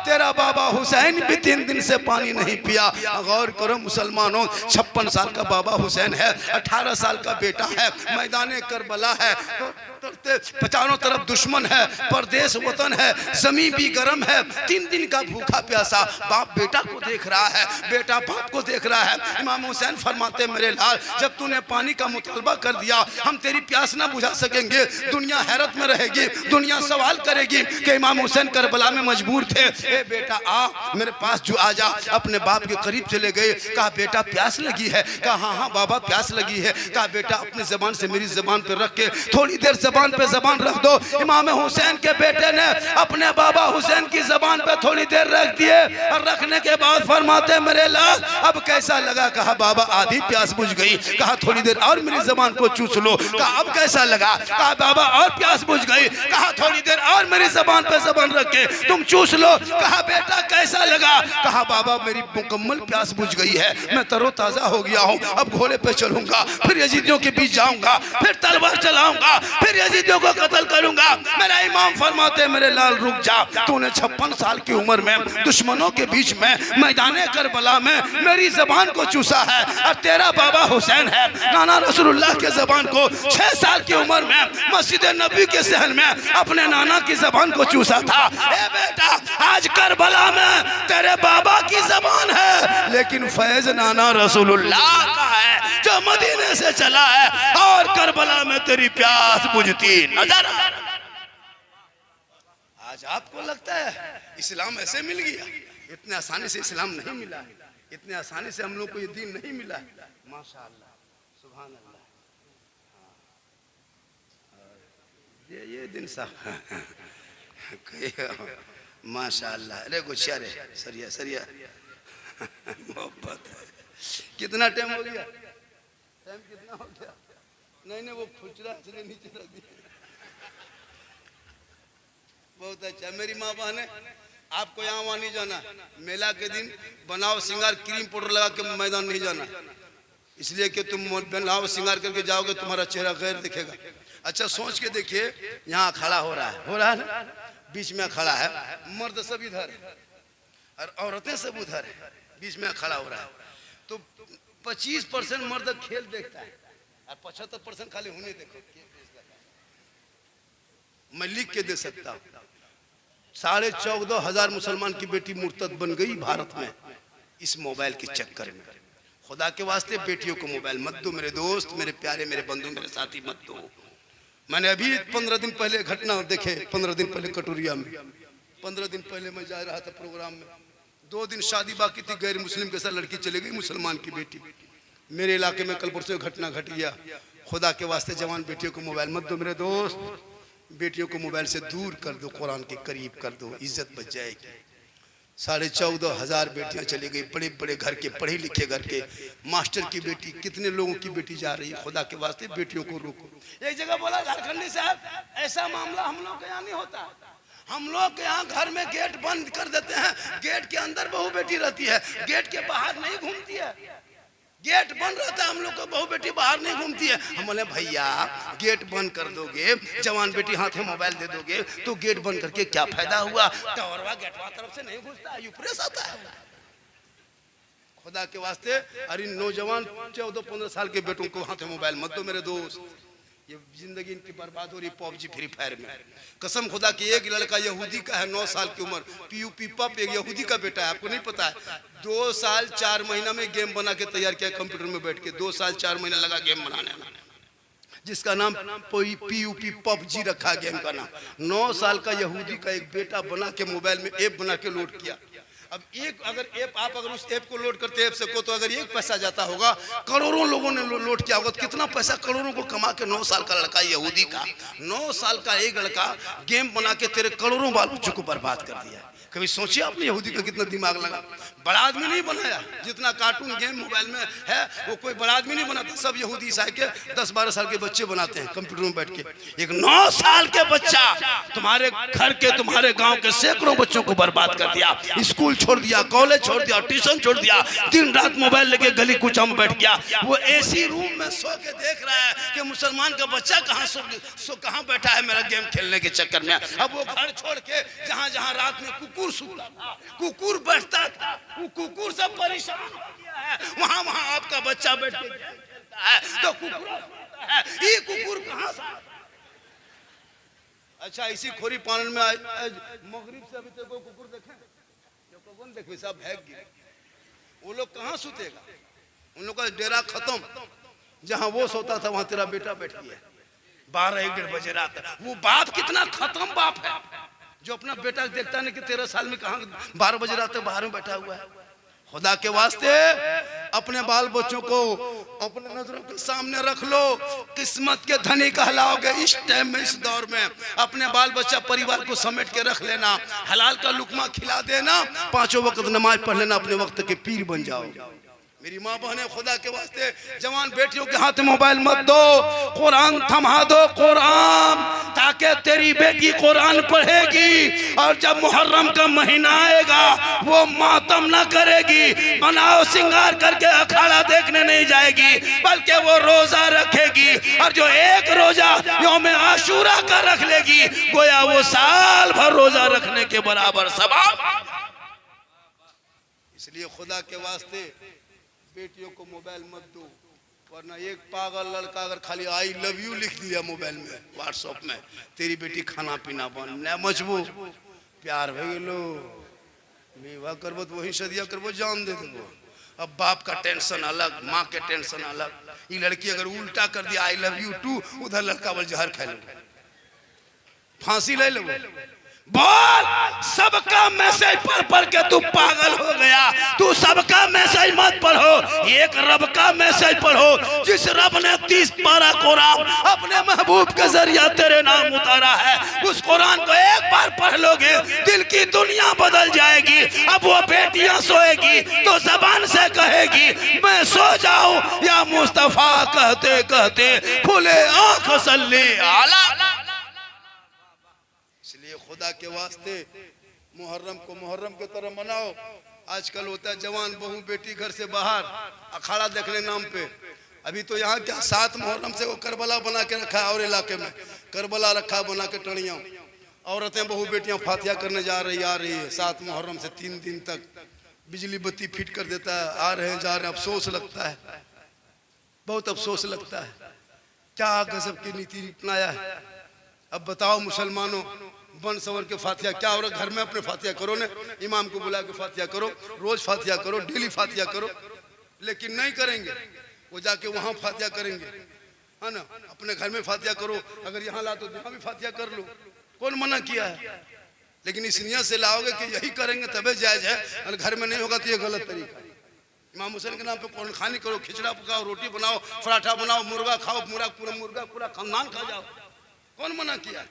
तेरा बाबा हुसैन भी 3 दिन से पानी नहीं पिया। गौर करो मुसलमानों, 56 साल का बाबा हुसैन है, 18 साल का बेटा है, मैदान करबला है, चारों तरफ दुश्मन है, परदेश वतन है, जमीन भी गर्म है, 3 दिन का भूखा प्यासा। बाप बेटा को देख रहा है, बेटा बाप को देख रहा है। इमाम हुसैन फरमाते, मेरे लाल, जब तूने पानी का मुतालबा कर दिया, हम तेरी प्यास ना बुझा सकेंगे। दुनिया हैरत में रहेगी, दुनिया सवाल करेगी कि इमाम हुसैन करबला में मजबूर थे। ए बेटा आ मेरे पास, जो आ जा। अपने बाप के करीब चले गए। कहा, बेटा प्यास लगी है? कहा, हाँ हाँ बाबा प्यास लगी है। कहा, बेटा अपनी जबान से मेरी जबान पे रख के थोड़ी देर जबान पे जबान रख दो। इमाम हुसैन के बेटे ने अपने बाबा हुसैन की जबान पे थोड़ी देर रख दिए और रखने के बाद फरमाते मेरे लाल अब कैसा लगा? कहा बाबा आधी प्यास बुझ गई। कहा थोड़ी देर और मेरी जबान को चूस लो। कहा अब कैसा लगा? कहा बाबा और प्यास बुझ गई। कहा थोड़ी देर और मेरी जबान पे जबान रख के तुम चूस लो। कहा बेटा कैसा लगा? कहा बाबा मेरी मुकम्मल प्यास बुझ गई है, मैं तरोताजा हो गया हूँ, अब घोड़े पे चलूंगा, फिर यजीदियों के बीच जाऊंगा, फिर तलवार चलाऊंगा, फिर यजीदियों को कत्ल करूंगा। मेरा इमाम फरमाते मेरे लाल रुक जा, तूने 56 साल की उम्र में दुश्मनों के बीच में मैदान करबला में मेरी जबान को चूसा है और तेरा बाबा हुसैन है नाना रसूलुल्लाह के जबान को 6 साल की उम्र में मस्जिद नबी के सहन में अपने नाना की जबान को चूसा था। ए बेटा आज करबला में तेरे बाबा की जबान है, लेकिन फैज नाना रसूलुल्लाह का है जो मदीने से चला है और करबला में तेरी प्यास बुझती नजर। आज आपको लगता है इस्लाम ऐसे मिल गया? इतने आसानी से इस्लाम नहीं मिला, इतने आसानी से हम लोग को ये दीन नहीं मिला। माशाअल्लाह सुभान अल्लाह। ये दिन साहब माशाअल्लाह। अरे गुच्छा रे सरिया सरिया मोहब्बत। कितना टाइम हो गया? टाइम कितना हो गया? नहीं वो खुचरा इसलिए नीचे रख दिया। बहुत अच्छा। मेरी माँ बहन है, आपको यहाँ वहाँ नहीं जाना, मेला के दिन बनाओ श्रृंगार क्रीम पाउडर लगा के मैदान नहीं जाना, इसलिए कि तुम बनाओ श्रृंगार करके जाओगे तुम्हारा चेहरा गैर दिखेगा। अच्छा सोच के देखिए, यहाँ खड़ा हो रहा है ना, बीच में खड़ा है, मर्द सब इधर और औरतें सब उधर है, बीच में खड़ा हो रहा है। तो 25% मर्द खेल देखता है और 75% खाली होने देखो। मैं लिख के दे सकता हूँ 14,500 मुसलमान की बेटी मुर्तद बन गई भारत में इस मोबाइल के चक्कर में। खुदा के वास्ते बेटियों को मोबाइल मत दो मेरे दोस्त, मेरे प्यारे, मेरे बंधु, मेरे साथी मत दो। मैंने अभी 15 दिन पहले घटना देखे, 15 दिन पहले कटोरिया में, 15 दिन पहले मैं जा रहा था प्रोग्राम में, 2 दिन शादी बाकी थी, गैर मुस्लिम के साथ लड़की चली गई, मुसलमान की बेटी। मेरे इलाके में कल परसों घटना घट गया। खुदा के वास्ते जवान बेटियों को मोबाइल मत दो मेरे दोस्त, बेटियों को मोबाइल से दूर कर दो, कुरान के करीब कर दो, इज्जत बच जाएगी। 14,500 बेटियां चली गई, बड़े बड़े घर के, पढ़े लिखे घर के, मास्टर की बेटी, कितने लोगों की बेटी जा रही है। खुदा के वास्ते बेटियों को रोको। एक जगह बोला झारखंडी साहब, ऐसा मामला हम लोग के यहाँ नहीं होता, हम लोग के यहाँ घर में गेट बंद कर देते हैं, गेट के अंदर बहू बेटी रहती है, गेट के बाहर नहीं घूमती है। गेट बंद रहता है, हम लोग को बहू बेटी बाहर नहीं घूमती है। हम बोले भैया गेट बंद कर दोगे, जवान बेटी हाथ में मोबाइल दे दोगे तो गेट बंद करके क्या फायदा हुआ? टॉवरवा गेटवा तरफ से नहीं घुसता, यूप्रेस आता है। खुदा के वास्ते अरे नौजवान 14-15 साल के बेटों को हाथ में मोबाइल मत दो मेरे दोस्त, ये जिंदगी इनकी बर्बाद हो रही पबजी फ्री फायर में। कसम खुदा की, एक लड़का यहूदी का है, 9 साल की उम्र, पीयूपी पप, एक यहूदी का बेटा है, आपको नहीं पता है। 2 साल 4 महीना में गेम बना के तैयार किया कंप्यूटर में बैठ के, 2 साल 4 महीना लगा गेम बनाने में, जिसका नाम पीयूपी पबजी रखा गेम का नाम। 9 साल का यहूदी का एक बेटा बना के मोबाइल में ऐप बना के लोड किया। अब एक अगर ऐप आप अगर उस ऐप को लोड करते ऐप से को, तो अगर एक पैसा जाता होगा, करोड़ों लोगों ने लोड किया होगा, तो कितना पैसा करोड़ों को कमा के 9 साल का लड़का, यहूदी का 9 साल का एक लड़का गेम बना के तेरे करोड़ों बाल बच्चों को बर्बाद कर दिया। कभी सोचिए आपने यहूदी का कितना दिमाग लगा? बड़ा आदमी नहीं बनाया, जितना कार्टून गेम मोबाइल में है वो कोई बड़ा आदमी नहीं बनाता, सब यहूदी ईसाई के 10-12 साल के बच्चे बनाते हैं कंप्यूटर में बैठ के। एक 9 साल के बच्चा तुम्हारे घर के, तुम्हारे गांव के सैकड़ों बच्चों को बर्बाद कर दिया, स्कूल छोड़ दिया, कॉलेज छोड़ दिया, ट्यूशन छोड़ दिया, दिन रात मोबाइल लेके गली कूचा में बैठ गया। वो एसी रूम में सो के देख रहा है कि मुसलमान का बच्चा कहाँ बैठा है मेरा गेम खेलने के चक्कर में। अब वो घर छोड़ के जहाँ जहाँ रात में कुकुर सूता था, कुकुर बैठता था, वो कुकुर से परेशान हो गया है, वहाँ वहाँ आपका बच्चा बैठ के खेलता है तो कुकुर है, ये कुकुर कहाँ से? अच्छा इसी खोरी पालन में मगरिब से अभी तक वो कुकुर देखे कौन देखे? सब भाग गए। वो लोग कहाँ सुतेगा? उन लोग का डेरा खत्म, जहाँ वो सोता था वहाँ तेरा बेटा बैठ गया 12-1 बजे रात। वो बाप कितना खत्म बाप है जो अपना बेटा देखता नहीं कि 13 साल में कहाँ 12 बजे रात बाहर में बैठा हुआ है। खुदा के वास्ते अपने बाल बच्चों को अपने नजरों के सामने रख लो। किस्मत के धनी कहलाओगे इस टाइम में, इस दौर में। अपने बाल बच्चा परिवार को समेट के रख लेना, हलाल का लुकमा खिला देना, 5 वक्त नमाज पढ़ लेना, अपने वक्त के पीर बन जाओ। मेरी माँ बहने, खुदा के वास्ते जवान बेटियों के हाथ में मोबाइल मत दो, कुरान थमा दो, कुरान, ताकि तेरी बेटी कुरान पढ़ेगी और जब मुहर्रम का महीना आएगा वो मातम ना करेगी, बनाओ सिंगार करके अखाड़ा देखने नहीं जाएगी, बल्कि वो रोजा रखेगी। और जो एक रोजा यौम आशूरा का रख लेगी, गोया वो साल भर रोजा रखने के बराबर सवाब। इसलिए खुदा के वास्ते बेटियों को मोबाइल मत दो, वरना एक पागल लड़का अगर खाली आई लव यू लिख दिया मोबाइल में, व्हाट्सएप में, तेरी बेटी खाना पीना बन न मजबू प्यार भई लो, विवाह करबो तो वही सदिया करबो, जान दे देबो। अब बाप का टेंशन अलग, माँ के टेंशन अलग। ये लड़की अगर उल्टा कर दिया आई लव यू टू, उधर लड़का बोल जहर खा लो, फांसी ले लो। बोल, सबका मैसेज पढ़ पढ़ के तू पागल हो गया। तू सबका मैसेज मत पढ़ो, एक रब का मैसेज पढ़ो, जिस रब ने 30 पारा कुरान अपने महबूब के जरिए तेरे नाम उतारा है। उस कुरान को एक बार पढ़ लोगे, दिल की दुनिया बदल जाएगी। अब वो बेटियां सोएगी तो जबान से कहेगी मैं सो जाऊं या मुस्तफा, कहते कहते खुले आंख सल्ली आला। इसलिए खुदा के वास्ते मुहर्रम को मुहर्रम की तरह मनाओ। आजकल होता है जवान बहू बेटी घर से बाहर अखाड़ा देखने नाम पे। अभी तो यहाँ क्या 7 मुहर्रम से वो करबला बना के रखा है, और इलाके में करबला रखा बना के टणिया। औरतें बहू बेटियां फातिया करने आ रही है 7 मुहर्रम से 3 दिन तक। बिजली बत्ती फिट कर देता है, आ रहे हैं जा रहे हैं। अफसोस लगता है, बहुत अफसोस लगता है। क्या गजब की नीति अपनाया है। अब बताओ मुसलमानों, बन सवर के फातिया क्या, और घर में अपने फातिया करो ने, इमाम को बुला के फातिया करो, रोज फातिया करो, डेली फातिया करो। लेकिन नहीं करेंगे, वो जाके वहां फातिया करेंगे, है ना। अपने घर में फातिया करो, अगर यहाँ ला तो यहाँ भी फातिया कर लो, कौन मना किया है। लेकिन इस नियत से लाओगे कि यही करेंगे तबे जायज है, और घर में नहीं होगा तो ये गलत तरीका है। इमाम हुसैन के नाम पे कौन खानी करो, खिचड़ा पकाओ, रोटी बनाओ, पराठा बनाओ, मुर्गा खाओ, पूरा खानदान खा जाओ, कौन मना किया।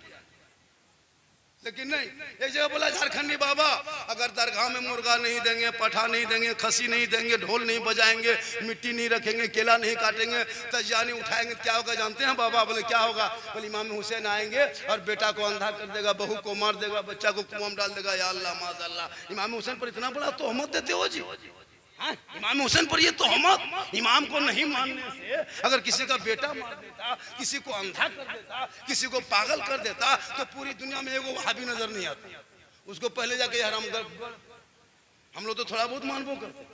लेकिन नहीं, एक जगह बोला झारखंडी बाबा अगर दरगाह में मुर्गा नहीं देंगे, पठा नहीं देंगे, खसी नहीं देंगे, ढोल नहीं बजाएंगे, मिट्टी नहीं रखेंगे, केला नहीं काटेंगे, तजिया नहीं उठाएंगे, क्या होगा जानते हैं बाबा? बोले क्या होगा? बोले इमाम हुसैन आएंगे और बेटा को अंधा कर देगा, बहू को मार देगा, बच्चा को कुआं में डाल देगा। या अल्लाह माज़अल्लाह, इमाम हुसैन पर इतना बड़ा तोहमत देते हो जी। इमाम हुसैन पर ये तोहमत। इमाम को नहीं मानने से अगर किसी का बेटा मार देता, किसी को अंधा कर देता, किसी को पागल कर देता, तो पूरी दुनिया में एगो वहाबी नजर नहीं आता। उसको पहले जाके हराम कर। हम लोग तो थोड़ा बहुत मानबो करते,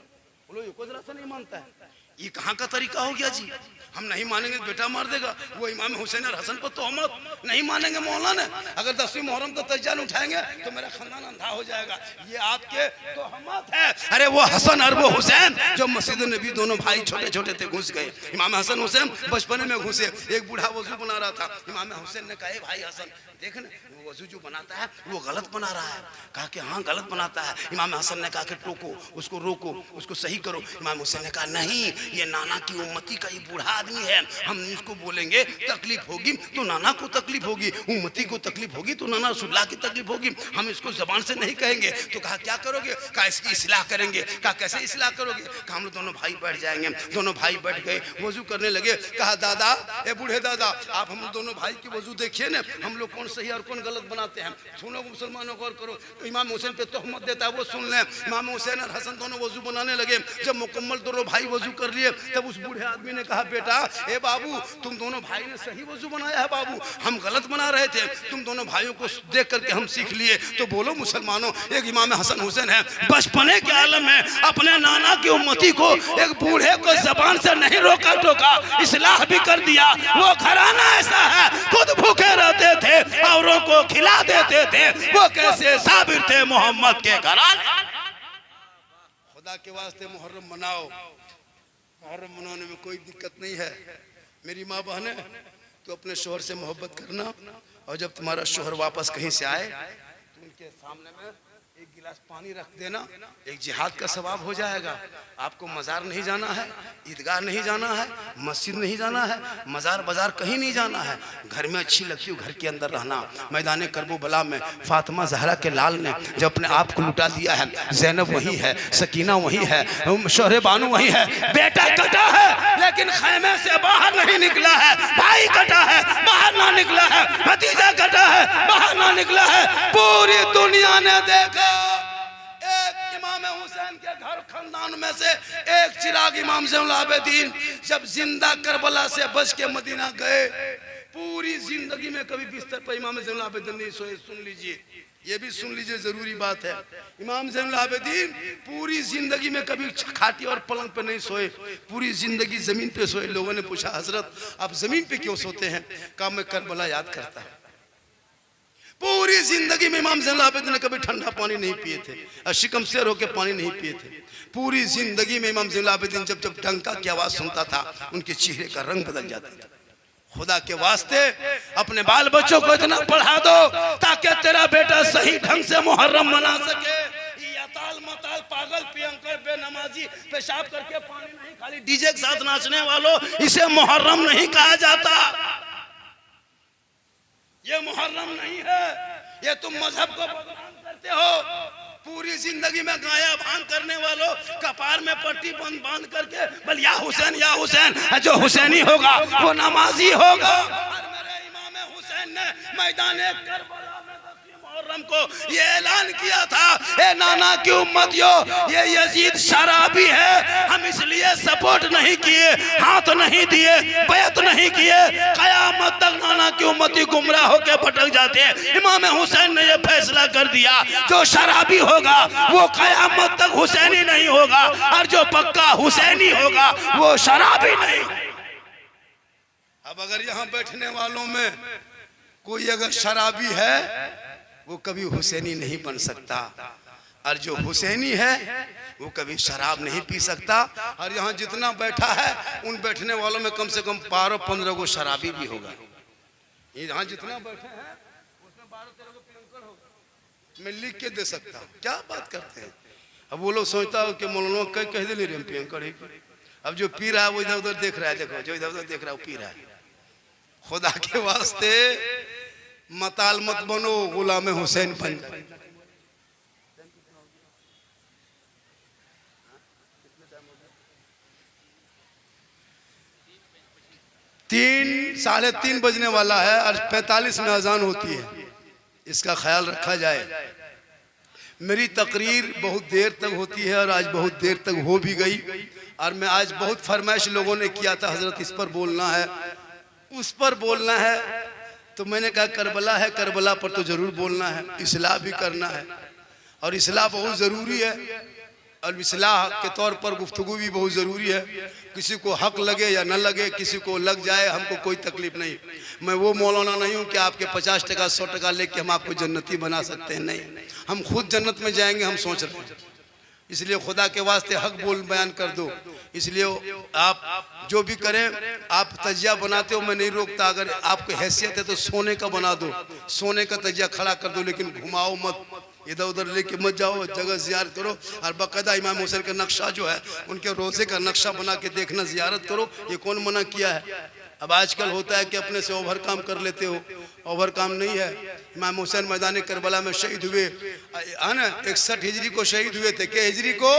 वो लोग को जरा सा नहीं मानता है। ये कहाँ का तरीका हो गया जी? हम नहीं मानेंगे बेटा मार देगा। वो इमाम हुसैन और हसन पर तोहमत नहीं मानेंगे। मौलाना अगर 10वीं मुहर्रम का तज्जान उठाएंगे तो मेरा खानदान अंधा हो जाएगा, ये आपके तोहमत है। अरे वो हसन और वो हुसैन जो मस्जिद नबी, दोनों भाई छोटे छोटे थे, घुस गए। इमाम हसन हुसैन बचपने में घुसे। एक बूढ़ा वजू बना रहा था, इमाम हुसैन ने कहा भाई हसन देख ना, वो वजू जो बनाता है वो गलत बना रहा है। कहा कि हाँ गलत बनाता है। इमाम हसन ने कहा कि टोको उसको, रोको उसको, सही करो। इमाम हुसैन ने कहा नहीं, ये नाना की उम्मती का ये बूढ़ा आदमी है, हम इसको बोलेंगे तकलीफ होगी तो नाना को तकलीफ होगी, उम्मती को तकलीफ होगी तो नाना रसूलुल्लाह की तकलीफ होगी, हम इसको जबान से नहीं कहेंगे। तो कहा क्या करोगे? कहा इसकी इस्लाह करेंगे। कहा कैसे इस्लाह करोगे? कहा हम लोग दोनों भाई बैठ जाएंगे। दोनों भाई बैठ गए, वजू करने लगे। कहा दादा, ए बूढ़े दादा, आप हम दोनों भाई की वजू देखिए ना, हम लोग कौन सही और कौन गलत बनाते हैं। सुनो मुसलमानों, गौर करो। तो इमाम हुसैन पे तोहमत देता है वो सुन लें। इमाम हुसैन और हसन दोनों वजू बनाने लगे। जब मुकम्मल दोनों भाई वजू कर लिए, तब उस बूढ़े आदमी ने कहा बेटा, ए बाबू, तुम दोनों भाई ने सही वजू बनाया है बाबू, हम गलत बना रहे थे। तुम दोनों भाइयों को देख करके हम सीख लिए। तो बोलो मुसलमानों, एक इमाम हसन हुसैन है, बचपने के आलम में अपने नाना की उम्मती को, एक बूढ़े को जबान से नहीं रोका टोका, इस्लाह भी कर दिया। वो घराना ऐसा है, खुद भूखे रहते थे, औरों को खिला देते थे। वो कैसे साबिर थे मोहम्मद के घराने। खुदा के वास्ते मुहर्रम मनाओ। मुहर्रम मनाने में कोई दिक्कत नहीं है। मेरी माँ बहने, तो अपने शोहर से मोहब्बत करना, और जब तुम्हारा शोहर वापस कहीं से आए तो उनके सामने में एक गिलास पानी रख देना, एक जिहाद का सवाब हो जाएगा। आपको मज़ार नहीं जाना है, ईदगाह नहीं जाना है, मस्जिद नहीं जाना है, मज़ार बाजार कहीं नहीं जाना है। घर में अच्छी लगती है, घर के अंदर रहना। मैदान करबला में फातिमा जहरा के लाल ने जब अपने आप को लुटा दिया है, ज़ैनब वही है, सकीना वही है, शोहरे बानू वही है। बेटा कटा है लेकिन खैमे से बाहर नहीं निकला है, भाई कटा है बाहर ना निकला है, भतीजा कटा है बाहर ना निकला है। पूरी दुनिया ने देखा एक इमाम हुसैन के घर खानदान में से एक चिराग इमाम ज़ैनुल आबिदीन जब जिंदा करबला से बच के मदीना गए, पूरी जिंदगी में कभी बिस्तर पर इमाम ज़ैनुल आबिदीन नहीं सोए। सुन लीजिए, ये भी सुन लीजिए, जरूरी बात है। इमाम ज़ैनुल आबिदीन पूरी जिंदगी में कभी खाटी और पलंग पे नहीं सोए, पूरी जिंदगी जमीन पे सोए। लोगों ने पूछा, हजरत आप जमीन पे क्यों सोते हैं? कहा मैं करबला याद करता हूं। पूरी जिंदगी में इमाम ज़ैनुल आबिदीन ने कभी ठंडा पानी नहीं पिए थे और शिकम शेर होकर पानी नहीं पिए थे। पूरी जिंदगी में इमाम ज़ैनुल आबिदीन जब जब डंका की आवाज सुनता था, उनके चेहरे का रंग बदल जाता था। खुदा के वास्ते अपने बाल बच्चों को इतना पढ़ा दो ताकि तेरा बेटा सही ढंग से मुहर्रम मना सके। ताल मताल पागल पियंकर बेनमाजी पेशाब करके पानी नहीं, खाली डीजे के साथ नाचने वालों, इसे मुहर्रम नहीं कहा जाता। ये मुहर्रम नहीं है, ये तुम मजहब को बदनाम करते हो। पूरी जिंदगी में गाया भांग करने वालों, कपार में पट्टी बांध करके बल या हुसैन, जो हुसैनी होगा वो नमाजी होगा। और मेरे इमाम हुसैन ने मैदान करबला में 10 मुहर्रम को ये ऐलान किया था, ए नाना की उम्मतियों, ये यजीद शराबी है, हम इसलिए सपोर्ट नहीं किए, हाथ नहीं दिए, बैत नहीं किए, कयामत तक नाना की उम्मती गुमराह होकर भटक जाते हैं। इमाम हुसैन ने ये फैसला कर दिया, जो शराबी होगा वो कयामत तक हुसैनी नहीं होगा, और जो पक्का हुसैनी होगा वो शराबी नहीं। अब अगर यहाँ बैठने वालों में कोई अगर शराबी है, वो कभी हुसैनी नहीं बन सकता, और जो हुसैनी है वो कभी शराब नहीं पी सकता। और यहाँ जितना बैठा है उन बैठने वालों में कम से कम 12-15 को शराबी भी होगा। यहाँ जितना बैठे हैं उसमें 12-13 को पियंकर होगा। मैं लिख के दे सकता हूँ। क्या बात करते हैं? अब वो लोग सोचता हो कि मौलाना कह दे रहे पियंकर ही। अब जो पी रहा है वो इधर उधर देख रहा है, देखो जो इधर उधर देख रहा है वो पी रहा है। खुदा के वास्ते मताल मत बनो, गुलाम हुसैन बन जाए। 3-3:30 बजने वाला है और 45 में अजान होती है, इसका ख्याल रखा जाए। मेरी तकरीर बहुत देर तक होती है और आज बहुत देर तक हो भी गई, और मैं आज बहुत फरमाइश लोगों ने किया था, हजरत इस पर बोलना है, उस पर बोलना है, तो मैंने कहा करबला है, करबला पर तो जरूर बोलना है, इस्लाह भी करना है, और इस्लाह बहुत ज़रूरी है, और इस्लाह के तौर पर गुफ्तगू भी बहुत ज़रूरी है। किसी को हक लगे या न लगे, किसी को लग जाए, हमको कोई तकलीफ नहीं। मैं वो मौलाना नहीं हूँ कि आपके 50 टका 100 टका लेके हम आपको जन्नती बना सकते हैं, नहीं, हम खुद जन्नत में जाएंगे, हम सोच रहे हैं। इसलिए खुदा के वास्ते हक बोल बयान कर दो। इसलिए आप जो भी करें, आप तजिया बनाते हो, मैं नहीं रोकता, अगर आपको हैसियत है तो सोने का बना दो, सोने का तजिया खड़ा कर दो, लेकिन घुमाओ मत, इधर उधर लेके मत जाओ, जगह ज़ियारत करो, और बाकायदा इमाम हुसैन का नक्शा जो है, उनके रोज़े का नक्शा बना के देखना, ज़ियारत करो। ये कौन मना किया है? अब आजकल होता है कि अपने से ओवर काम कर लेते हो, ओवर काम नहीं है। इमाम हुसैन मैदान करबला में शहीद हुए, है ना, 61 हिजरी को शहीद हुए थे। क्या हिजरी को?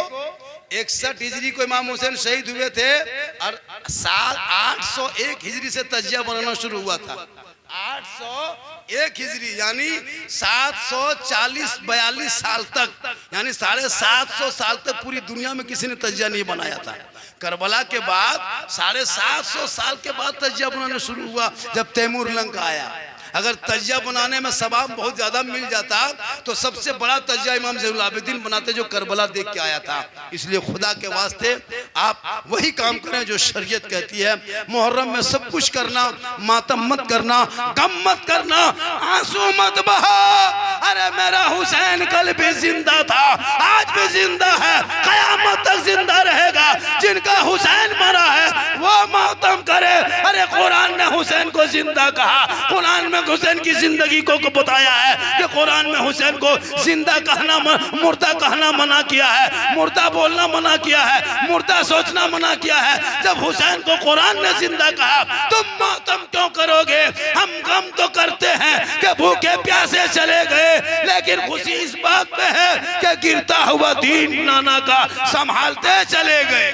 61 हिजरी को इमाम हुसैन शहीद हुए थे, और साल 801 हिजरी से तजिया बनाना शुरू हुआ था। 801 हिजरी यानी 740-42 साल तक, यानी 750 साल तक पूरी दुनिया में किसी ने तजिया नहीं बनाया था। करबला के बाद 750 साल के बाद तजिया बनाना शुरू हुआ, जब तैमूर लंग आया। अगर तजिया बनाने में सवाब बहुत ज़्यादा मिल जाता तो सबसे बड़ा तजिया इमाम ज़ैनुल आबिदीन बनाते, जो करबला देख के आया था। इसलिए खुदा के वास्ते आप वही काम करें जो शरीयत कहती है। मुहर्रम में सब कुछ करना, मातम मत करना, गम मत करना, आंसू मत बहा। अरे मेरा हुसैन कल भी जिंदा था, आज भी जिंदा है, कयामत तक जिंदा रहेगा। जिनका हुसैन मरा है वो मातम करे। अरे कुरान ने हुसैन को जिंदा कहा, कुरान में तक हुसैन की जिंदगी को बताया है कि कुरान में हुसैन को जिंदा कहना मुर्दा कहना मना किया है, मुर्दा बोलना मना किया है, मुर्दा सोचना मना किया है। जब हुसैन को कुरान ने जिंदा कहा तुम मातम क्यों करोगे? हम गम तो करते हैं कि भूखे प्यासे चले गए, लेकिन खुशी इस बात में है कि गिरता हुआ दीन नाना का संभालते चले गए।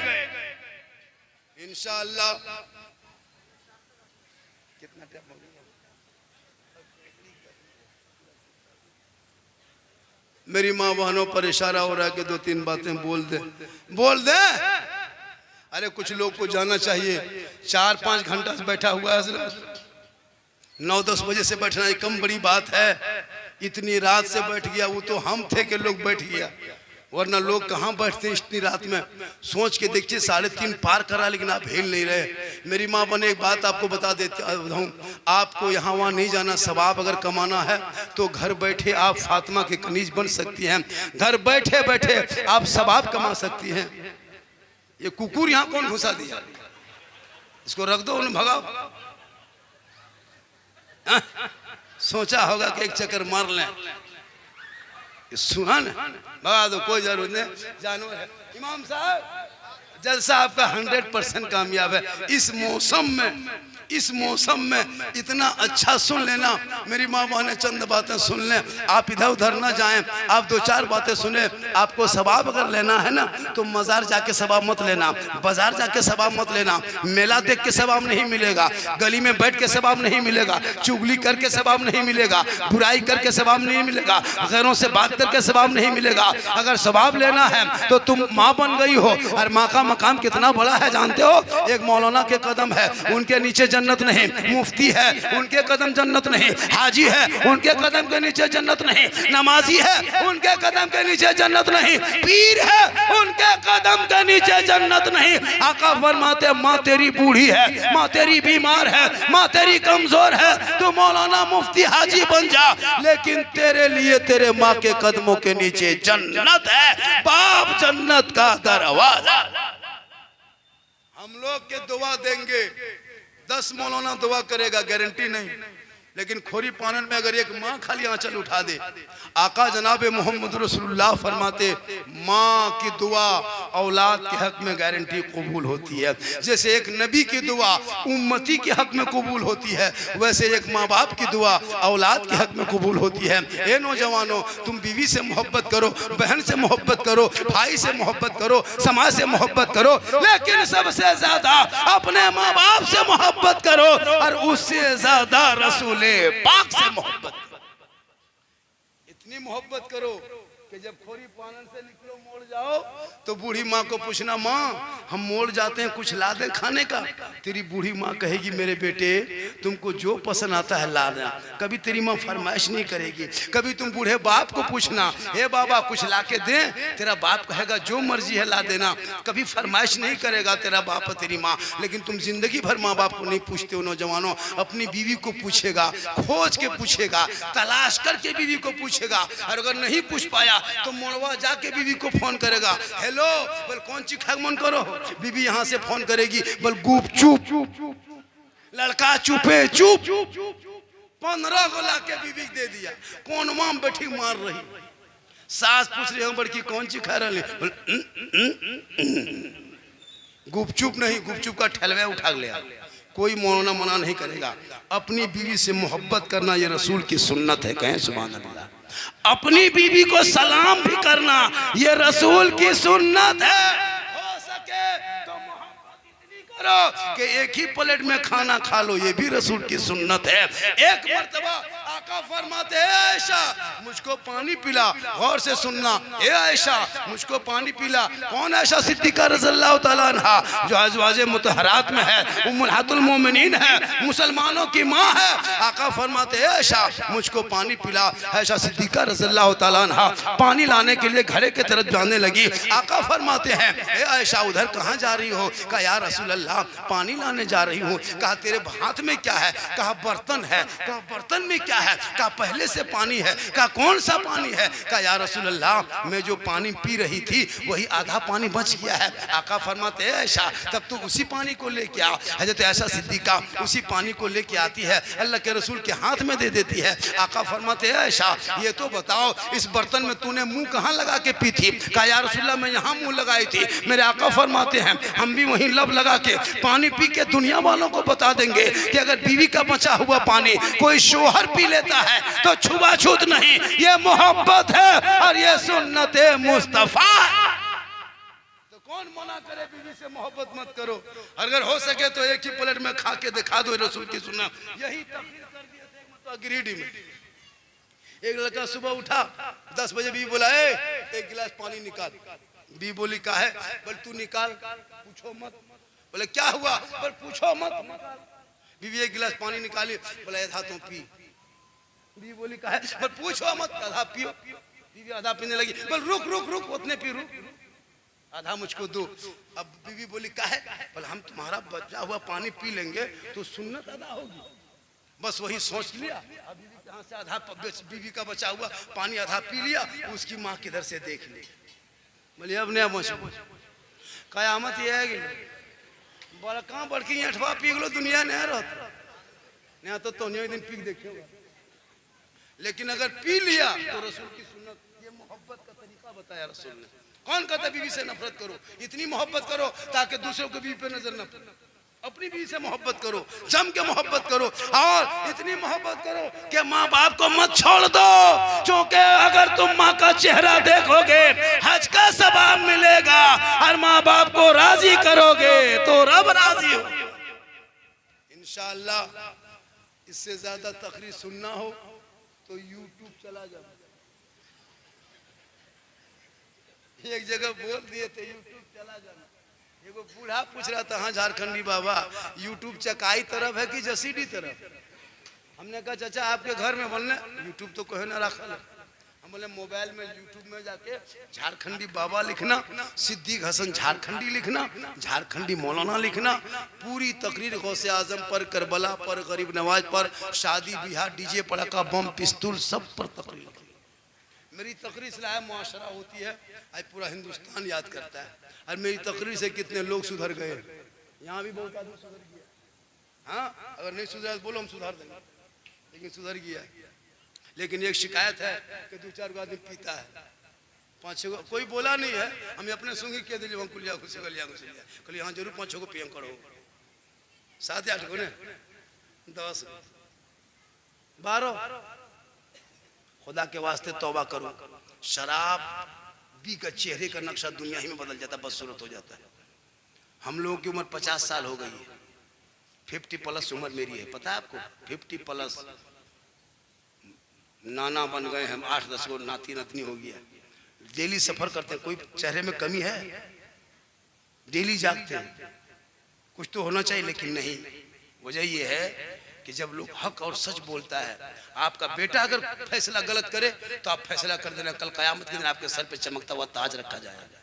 इंशाअल्लाह। कितना टाइम हो गया? मेरी माँ बहनों पर इशारा हो रहा है कि 2-3 बातें बोल दे। अरे कुछ लोग को जाना चाहिए। 4-5 घंटा से बैठा हुआ है हज़रत। 9-10 बजे से बैठना एक कम बड़ी बात है। इतनी रात से बैठ गया, वो तो हम थे कि लोग बैठ गया, वरना लोग कहाँ बैठते हैं इतनी रात में। सोच के देखिए 3:30 पार करा, लेकिन आप हिल नहीं रहे। मेरी माँ बने एक बात आपको बता देता हूँ, आपको यहाँ वहाँ नहीं जाना। सवाब अगर कमाना है तो घर बैठे आप फातिमा के कनीज बन सकती हैं। घर बैठे बैठे आप सवाब कमा सकती हैं। ये कुकुर यहाँ कौन घुसा दिया? इसको रख दो, उन्हें भगाओ। सोचा होगा कि एक चक्कर मार लें, सुना न भगा दो, कोई जरूरत नहीं, जानवर है। इमाम साहब जलसा आपका 100% कामयाब है। इस मौसम में इतना अच्छा सुन लेना। मेरी माँ बहने चंद बातें सुन लें, आप इधर उधर ना जाएं। आप 2-4 बातें सुने। आपको सवाब अगर लेना है ना तो मज़ार जाके सवाब मत लेना, बाजार जाके सवाब मत लेना, मेला देख के सवाब नहीं मिलेगा, गली में बैठ के सवाब नहीं मिलेगा, चुगली करके सवाब नहीं मिलेगा, बुराई करके सवाब नहीं मिलेगा, गैरों से बात करके सवाब नहीं मिलेगा। अगर सवाब लेना है तो तुम माँ बन गई हो, और माँ का मकाम कितना बड़ा है जानते हो? एक मौलाना के कदम है, उनके नीचे जन्नत नहीं। मुफ्ती है, उनके कदम जन्नत नहीं। हाजी है, उनके कदम के नीचे जन्नत नहीं। नमाजी है, उनके कदम के नीचे जन्नत नहीं। पीर है, उनके कदम के नीचे जन्नत नहीं। आका फरमाते माँ तेरी बूढ़ी है, माँ तेरी बीमार है, माँ तेरी कमजोर है, तो मौलाना मुफ्ती हाजी बन जा, लेकिन तेरे लिए तेरे माँ के कदमों के नीचे जन्नत है। बाप जन्नत का दरवाजा। हम लोग के दुआ देंगे, 10 मौलाना दुआ करेगा, गारंटी नहीं, लेकिन खोरी पानन में अगर एक माँ खाली आंचल उठा दे, आका जनाब मोहम्मद रसूलुल्लाह फरमाते माँ की दुआ औलाद के हक में गारंटी कबूल होती है। जैसे एक नबी की दुआ उम्मती के हक में कबूल होती है, वैसे एक माँ बाप की दुआ औलाद के हक में कबूल होती है। ए नौजवानों, तुम बीवी से मोहब्बत करो, बहन से मोहब्बत करो, भाई से मोहब्बत करो, समाज से मोहब्बत करो, लेकिन सबसे ज्यादा अपने माँ बाप से मोहब्बत करो, और उससे ज्यादा रसूल पाक से मोहब्बत। इतनी मोहब्बत करो कि जब खोरी पानन से निकलो मोड़ जाओ तो बूढ़ी माँ को पूछना, माँ हम मोड़ जाते हैं, कुछ ला दें खाने का? तेरी बूढ़ी माँ कहेगी मेरे बेटे तुमको जो पसंद आता है ला देना। कभी तेरी माँ फरमाइश नहीं करेगी। कभी तुम बूढ़े बाप को पूछना, हे बाबा कुछ ला के दें, तेरा बाप कहेगा जो मर्जी है ला देना। कभी फरमाइश नहीं करेगा तेरा बाप तेरी माँ। लेकिन तुम जिंदगी भर माँ बाप को नहीं पूछते हो नौजवानों। अपनी बीवी को पूछेगा, खोज के पूछेगा, तलाश करके बीवी को पूछेगा, और अगर नहीं पूछ पाया तो मोड़वा जाके बीवी को फोन करेगा, हेलो बोल कौन सी खाए मन करो? बीवी यहाँ से फोन करेगी, बोल गुप चुप, लड़का चुपे चुप। 15 को ला के बीवी दे दिया, कौन मां बैठी मार रही। सास पूछ रही हूँ बड़की कौन सी खा रही? गुपचुप नहीं, गुपचुप का ठलवे उठा लिया। कोई मौलाना मना नहीं करेगा। अपनी बीवी से मोहब्बत करना ये रसूल की सुन्नत है, कहें सुभान अल्लाह। अपनी बीवी को सलाम भी करना ये रसूल की सुन्नत है। हो सके तो मोहब्बत इतनी करो कि एक ही प्लेट में खाना खा लो, ये भी रसूल की सुन्नत है। एक मर्तबा आका फरमाते हैं आयशा मुझको पानी पिला, गौर से सुनना, ए आयशा मुझको पानी पिला। कौन आयशा सिद्दीका रज़ियल्लाहु ताला अन्हा, जो अज़वाजे मुतहरात में है, उम्मुहातुल मोमिनीन है, मुसलमानों की माँ है। आका फरमाते हैं आयशा मुझको पानी पिला। आयशा सिद्दीका रज़ियल्लाहु ताला अन्हा पानी लाने के लिए घड़े की तरफ जाने लगी। आका फरमाते हैं ए आयशा उधर कहाँ जा रही हो? कहा या रसूल अल्लाह पानी लाने जा रही हूँ। कहा तेरे हाथ में क्या है? कहा बर्तन है। कहा बर्तन में क्या है? कहा पहले से पानी है। कहा कौन सा पानी है? कहा या रसूल अल्लाह मैं जो पानी पी रही थी वही आधा पानी बच गया है। आका फरमाते हैं ऐसा, तब तो उसी पानी को लेके आ। हजरत ऐसा सिद्दीका उसी पानी को लेके आती है, अल्लाह के रसूल के हाथ में दे देती है। आका फरमाते हैं ऐसा, ये तो बताओ इस बर्तन में तूने मुंह कहाँ लगा के पी थी? कहा या रसूलल्लाह मैं यहाँ मुंह लगाई थी। मेरे आका फरमाते हैं हम भी वहीं लब लगा के पानी पी के दुनिया वालों को बता देंगे कि अगर बीवी का बचा हुआ पानी कोई शोहर पी लेता है तो छुआछूत नहीं, ये मोहब्बत है और ये सुन्नत मुस्तफा। तो कौन मना करे बीवी से मोहब्बत मत करो? अगर हो सके तो एक ही प्लेट में खा के दिखा दो रसूल की सुन्नत। यही तकरीर कर दिए थे मतलब गिरिडीह में। एक लड़का सुबह उठा 10 बजे, बीवी बोला एक गिलास पानी निकाल। बीवी बोली का है? बोल तू निकाल, पूछो मत। बोले क्या हुआ? बोल पूछो मत। बीवी एक गिलास पानी निकाली, बोला आधा तो पी। बीवी बोली का है? बोल पूछो मत, आधा पियो। बीवी आधा पीने लगी, बोल रुक रुक रुक, उतने पी, रुक आधा मुझको दो। अब बीवी बोली का है? बोल हम तुम्हारा बचा हुआ पानी पी लेंगे तो सुन्नत अदा होगी। बस वही सोच लिया। बीवी कहाँ से आधा, बीवी का बचा हुआ पानी आधा पी लिया। उसकी माँ किधर से देख ली। बोले अब नया कयामत ये है कि बड़ा कहाँ बड़की अठवा पी लो दुनिया नहीं रहता नहीं तो दिन पी देखे। लेकिन अगर पी लिया तो रसूल की सुन्नत, ये मोहब्बत का तरीका बताया रसूल ने। कौन कहता बीवी से नफरत करो? इतनी मोहब्बत करो ताकि दूसरों को बीवी पे नजर न पड़े। अपनी बीवी से मोहब्बत करो, जम के मोहब्बत करो और इतनी मोहब्बत करो कि माँ बाप को मत छोड़ दो, क्योंकि अगर तुम माँ का चेहरा देखोगे हज का सवाब मिलेगा और माँ बाप को राजी करोगे तो रब राजी हो इंशाअल्लाह। इससे ज्यादा तकरीर सुनना हो तो यूट्यूब चला जाओ। एक जगह बोल दिए थे यूट्यूब चला जाना। एगो बूढ़ा पूछ रहा था हाँ झारखंडी बाबा यूट्यूब चकाई तरफ है कि जसीडी तरफ? हमने कहा चाचा आपके घर में बोलने यूट्यूब तो कहे ना रखा। हम बोले मोबाइल में यूट्यूब में जाके झारखंडी बाबा लिखना, सिद्दीक हसन झारखंडी लिखना, झारखंडी मौलाना लिखना, पूरी तकरीर गौसे आजम पर, करबला पर, गरीब नवाज पर, शादी बिहार, डीजे पड़ाका बम पिस्तूल सब पर तकरीर। मेरी तकरीर से लाया मुआशरा होती है, आज पूरा हिंदुस्तान याद करता है। और मेरी तकरीर से कितने लोग सुधर गए। यहाँ भी बहुत आदमी सुधर गया। हाँ अगर नहीं सुधरा तो बोलो हम सुधार देंगे, लेकिन सुधर गया। लेकिन एक शिकायत है कि 2-4 आदमी पीता है, 5-6 कोई बोला नहीं है। हम अपने सुंगी कह दिले कुलिया कल हाँ जरूर 5-6 को पीएम करो, 7-8 को ने 10 12। खुदा के वास्ते तौबा करो। शराब भी का चेहरे का नक्शा दुनिया ही में बदल जाता है, बदसूरत हो जाता है। हम लोगों की उम्र 50 साल हो गई है, 50+ उम्र मेरी है, पता है आपको? 50+ नाना बन गए हम, 8-10 को नाती नतनी हो गया। डेली सफर करते हैं, कोई चेहरे में कमी है? डेली जागते हैं, कुछ तो होना चाहिए, लेकिन नहीं। वजह ये है कि जब लोग हक और सच बोलता है, आपका बेटा अगर फैसला गलत करे तो आप फैसला कर देना, कल कयामत के दिन आपके सर पे चमकता हुआ ताज रखा जाएगा।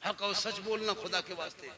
हक और सच बोलना खुदा के वास्ते,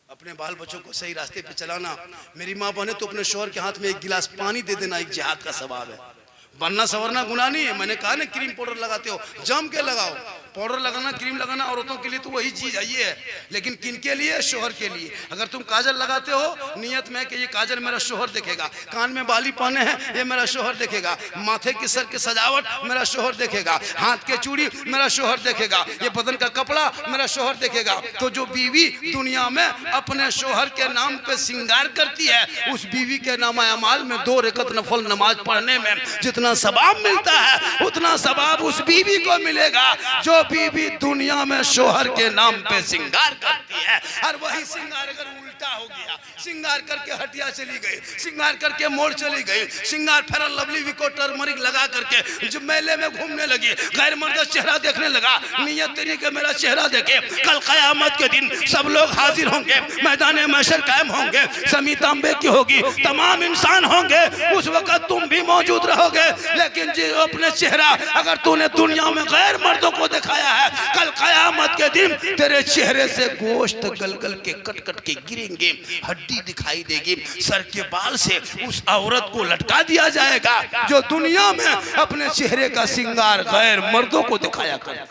अपने बाल बच्चों को सही रास्ते पे चलाना। मेरी माँ बने तो अपने शौहर के हाथ में एक गिलास पानी दे देना, एक जिहाद का सवाब है। बनना संवरना गुनाह नहीं है। मैंने कहा ना क्रीम पाउडर लगाते हो जम के लगाओ। पाउडर लगाना, क्रीम लगाना औरतों के लिए तो वही चीज है, ये है। लेकिन किन के लिए? शोहर के लिए। अगर तुम काजल लगाते हो नियत में कि ये काजल मेरा शोहर देखेगा, कान में बाली पहने हैं ये मेरा शोहर देखेगा, माथे की सर की सजावट मेरा शोहर देखेगा, हाथ के चूड़ी मेरा शोहर देखेगा, ये बदन का कपड़ा मेरा शोहर देखेगा। तो जो बीवी दुनिया में अपने शोहर के नाम पे श्रृंगार करती है, उस बीवी के नामा अमाल में 2 रकअत नफल नमाज पढ़ने में जितना सवाब मिलता है उतना सवाब उस बीवी को मिलेगा जो बीवी दुनिया में शोहर के नाम पे श्रृंगार करती है। और वही श्रृंगार अगर उल्टा हो गया, श्रृंगार करके हटिया चली गई, श्रृंगार करके मोड़ चली गई, श्रृंगार फेयर लवली विको टर्मरिक लगा करके जो मेले में घूमने लगी, गैर मर्द चेहरा देखने लगा, नियत तेरी के मेरा चेहरा देखे, कल कयामत के दिन सब लोग हाजिर होंगे, मैदान महशर कायम होंगे, समी तांबे की होगी, तमाम इंसान होंगे, उस वक्त तुम भी मौजूद रहोगे। लेकिन जो अपने चेहरा अगर तूने दुनिया में गैर मर्दों को दिखाया है, कल कयामत के दिन तेरे चेहरे से गोश्त गल गल के कट कट के गिरेंगे। देंगे, हड्डी दिखाई देगी, सर के बाल से उस औरत को लटका दिया जाएगा जो दुनिया में अपने चेहरे का श्रृंगार गैर मर्दों को दिखाया करे।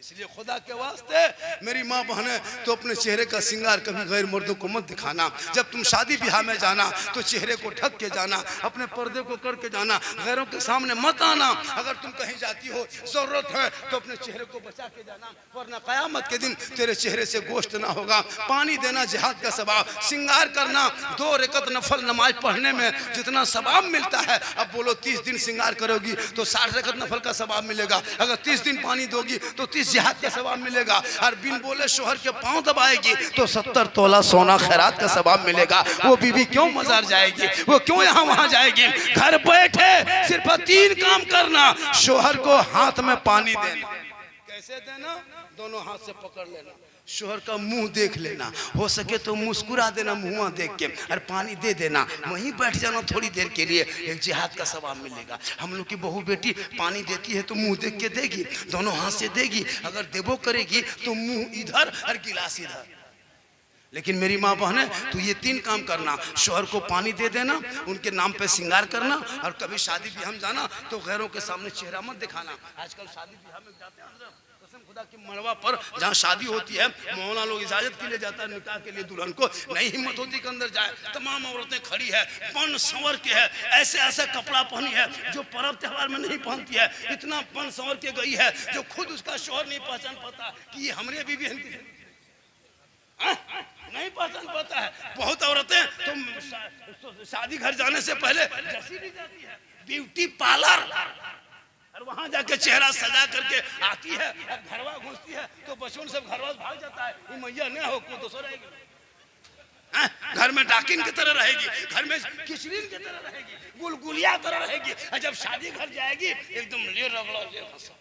इसलिए खुदा के वास्ते मेरी माँ बहने तो अपने चेहरे का श्रृंगार कभी गैर मर्दों को मत दिखाना। जब तुम शादी ब्याह में जाना तो चेहरे को ढक के जाना, अपने पर्दे को करके जाना, गैरों के सामने मत आना। अगर तुम कहीं जाती हो जरूरत है तो अपने चेहरे को बचा के जाना, वरना कयामत के दिन तेरे चेहरे से गोश्त ना होगा। पानी देना जिहाद का सवाब, श्रृंगार करना 2 रकत नफल नमाज पढ़ने में जितना सवाब मिलता है, अब बोलो 30 दिन श्रृंगार करोगी तो 60 रकत नफल का सवाब मिलेगा। अगर 30 दिन पानी दोगी तो 30 जिहाद का सवाब मिलेगा। और बिन बोले शोहर के पांव दबाएगी तो 70 तोला सोना खैरात का सवाब मिलेगा। वो बीवी क्यों मजार जाएगी, वो क्यों यहाँ वहां जाएगी? घर बैठे सिर्फ 3 काम करना, शोहर को हाथ में पानी देना। कैसे देना? दोनों हाथ से पकड़ लेना, शोहर का मुंह देख लेना, हो सके तो मुस्कुरा देना मुंह देख के, और पानी दे देना, वहीं बैठ जाना थोड़ी देर के लिए, एक जिहाद का सवाब मिलेगा। हम लोग की बहू बेटी पानी देती है तो मुंह देख के देगी, दोनों हाथ से देगी। अगर देवो करेगी तो मुंह इधर और गिलास इधर। लेकिन मेरी माँ बहने तो ये 3 काम करना, शोहर को पानी दे देना, उनके नाम पे श्रृंगार करना, और कभी शादी ब्याह में जाना तो गैरों के सामने चेहरा मत दिखाना। आजकल शादी ब्याह में जाते हैं कसम खुदा की मड़वा पर जहाँ शादी होती है, मोहल्ला लोग इजाजत के लिए जाता है निकाह के लिए, दुल्हन को नहीं हिम्मत होती कि अंदर जाए। तमाम औरतें खड़ी है, बन संवर के है, ऐसे ऐसा कपड़ा पहनी है जो पर्व त्योहार में नहीं पहनती है, इतना बन संवर के गई है जो खुद उसका शोहर नहीं पहचान पाता कि ये हमारे बीवी है, नहीं पहचान पाता है। बहुत औरतें तो शादी घर जाने से पहले जैसी भी जाती है ब्यूटी पार्लर, और वहां जाके चेहरा सजा करके आती है, और घरवा घुसती है तो बचपन सब घरवा भाग जाता है, ये मैया नहीं हो को दोसर रहेगी, घर में डाकिन की तरह रहेगी, घर में किचरीन की तरह रहेगी, गुलगुलिया तरह रहेगी, और जब शादी घर जाएगी एकदम ले रगड़ा ले हंसा।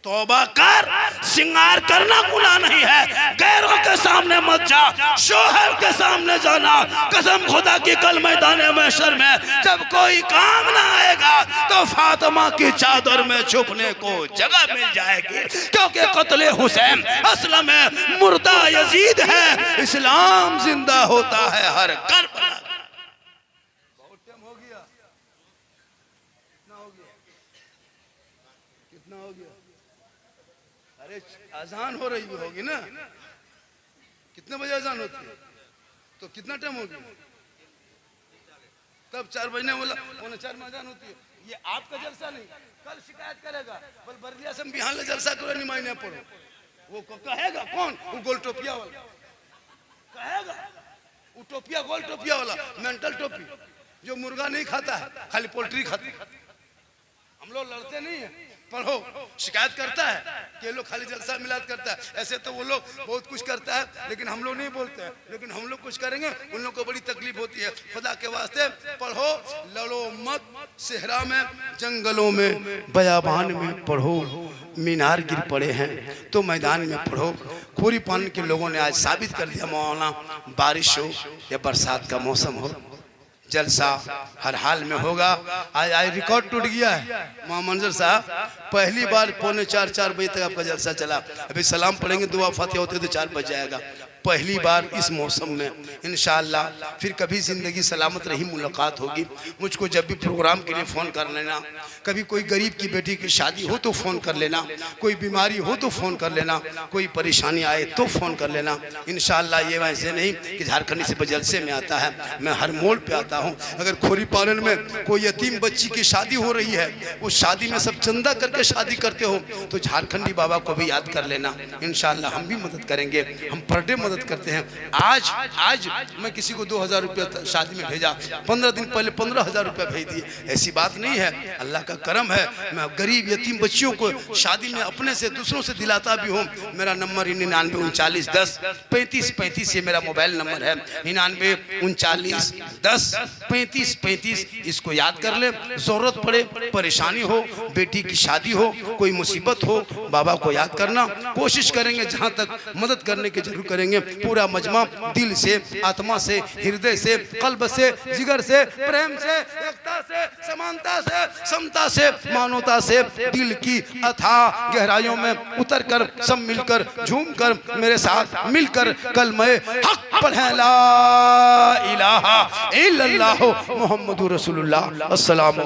तौबा कर, श्रृंगार करना गुनाह नहीं है, गैरों के सामने मत जा, शोहर के सामने जाना। कसम खुदा की कल मैदान महशर में जब कोई काम ना आएगा तो फातिमा की चादर में छुपने को जगह मिल जाएगी, क्योंकि कत्ले हुसैन असल में मुर्दा यजीद है, इस्लाम जिंदा होता है हर करबला। बहुत टाइम हो गया, कितना हो गया? अरे अजान हो रही होगी ना, कितने बजे अजान होती है? तो कितना टाइम हो गया? तब 4 बजने वाला, 4 में अजान होती है। ये आपका जलसा नहीं, कल शिकायत करेगा, बल बर्दिया से बिहान ले जलसा करो, निमाई नहीं पढ़ो। वो कहेगा कौन? वो गोल टोपिया वाला कहेगा, वो टोपिया गोल टोपिया वाला मेंटल टोपी जो मुर्गा नहीं खाता है, खाली पोल्ट्री खाता है। हम लोग लड़ते नहीं है, पढ़ो, शिकायत करता है कि लोग खाली जलसा मिलाद करता है। ऐसे तो वो लोग बहुत कुछ करता है, लेकिन हम लोग नहीं बोलते हैं, लेकिन हम लोग कुछ करेंगे उन लोग को बड़ी तकलीफ होती है। खुदा के वास्ते पढ़ो, लड़ो मत, सेहरा में, जंगलों में, बयाबान में पढ़ो। मीनार गिर पड़े हैं तो मैदान में पढ़ो। खोरी पान के लोगों ने आज साबित कर दिया, मौलाना बारिश हो या बरसात का मौसम हो, जलसा हर हाल में होगा। आज रिकॉर्ड टूट गया है। मां मंजर साहब पहली बार 3:45-4 बजे तक आपका जलसा चला। अभी सलाम पढ़ेंगे, दुआ फातिहा होते तो 4 बज जाएगा। पहली बार इस मौसम में इंशाअल्लाह फिर कभी ज़िंदगी सलामत रही मुलाकात होगी। मुझको जब भी प्रोग्राम के लिए फ़ोन कर लेना, कभी कोई गरीब की बेटी की शादी हो तो फ़ोन कर लेना, कोई बीमारी हो तो फ़ोन कर लेना, कोई परेशानी आए तो फ़ोन कर लेना। इंशाअल्लाह ये वैसे नहीं कि झारखंडी से जलसे में आता है, मैं हर मोड़ पे आता हूँ। अगर खोरी पालन में कोई यतीम बच्ची की शादी हो रही है, उस शादी में सब चंदा करके शादी करते हो तो झारखंडी बाबा को भी याद कर लेना। इंशाअल्लाह हम भी मदद करेंगे, हम पर डे मदद करते हैं। आज मैं किसी को 2000 रुपया शादी में भेजा, 15 दिन पहले 15,000 रुपया भेज दिए। ऐसी बात नहीं है, अल्लाह का करम है। मैं गरीब यतीम बच्चियों को शादी में अपने से दूसरों से दिलाता भी हूँ। मेरा नंबर 99 39 10 35 35 ये मेरा मोबाइल नंबर है। 99 39 10 35 35 इसको याद कर ले। जरूरत पड़े, परेशानी हो, बेटी की शादी हो, कोई मुसीबत हो, बाबा को याद करना। कोशिश करेंगे जहाँ तक मदद करने की जरूर करेंगे। पूरा मजमा दिल से, आत्मा से, हृदय से, कल्ब से, जिगर से, प्रेम से, एकता से, समानता से, समता से, मानवता से दिल की अथाह गहराइयों में उतर कर सब मिलकर झूम कर मेरे साथ मिलकर कलमे हक पढ़ें, ला इलाहा इल्लल्लाह मुहम्मदुर रसूलुल्लाह। अस्सलाम।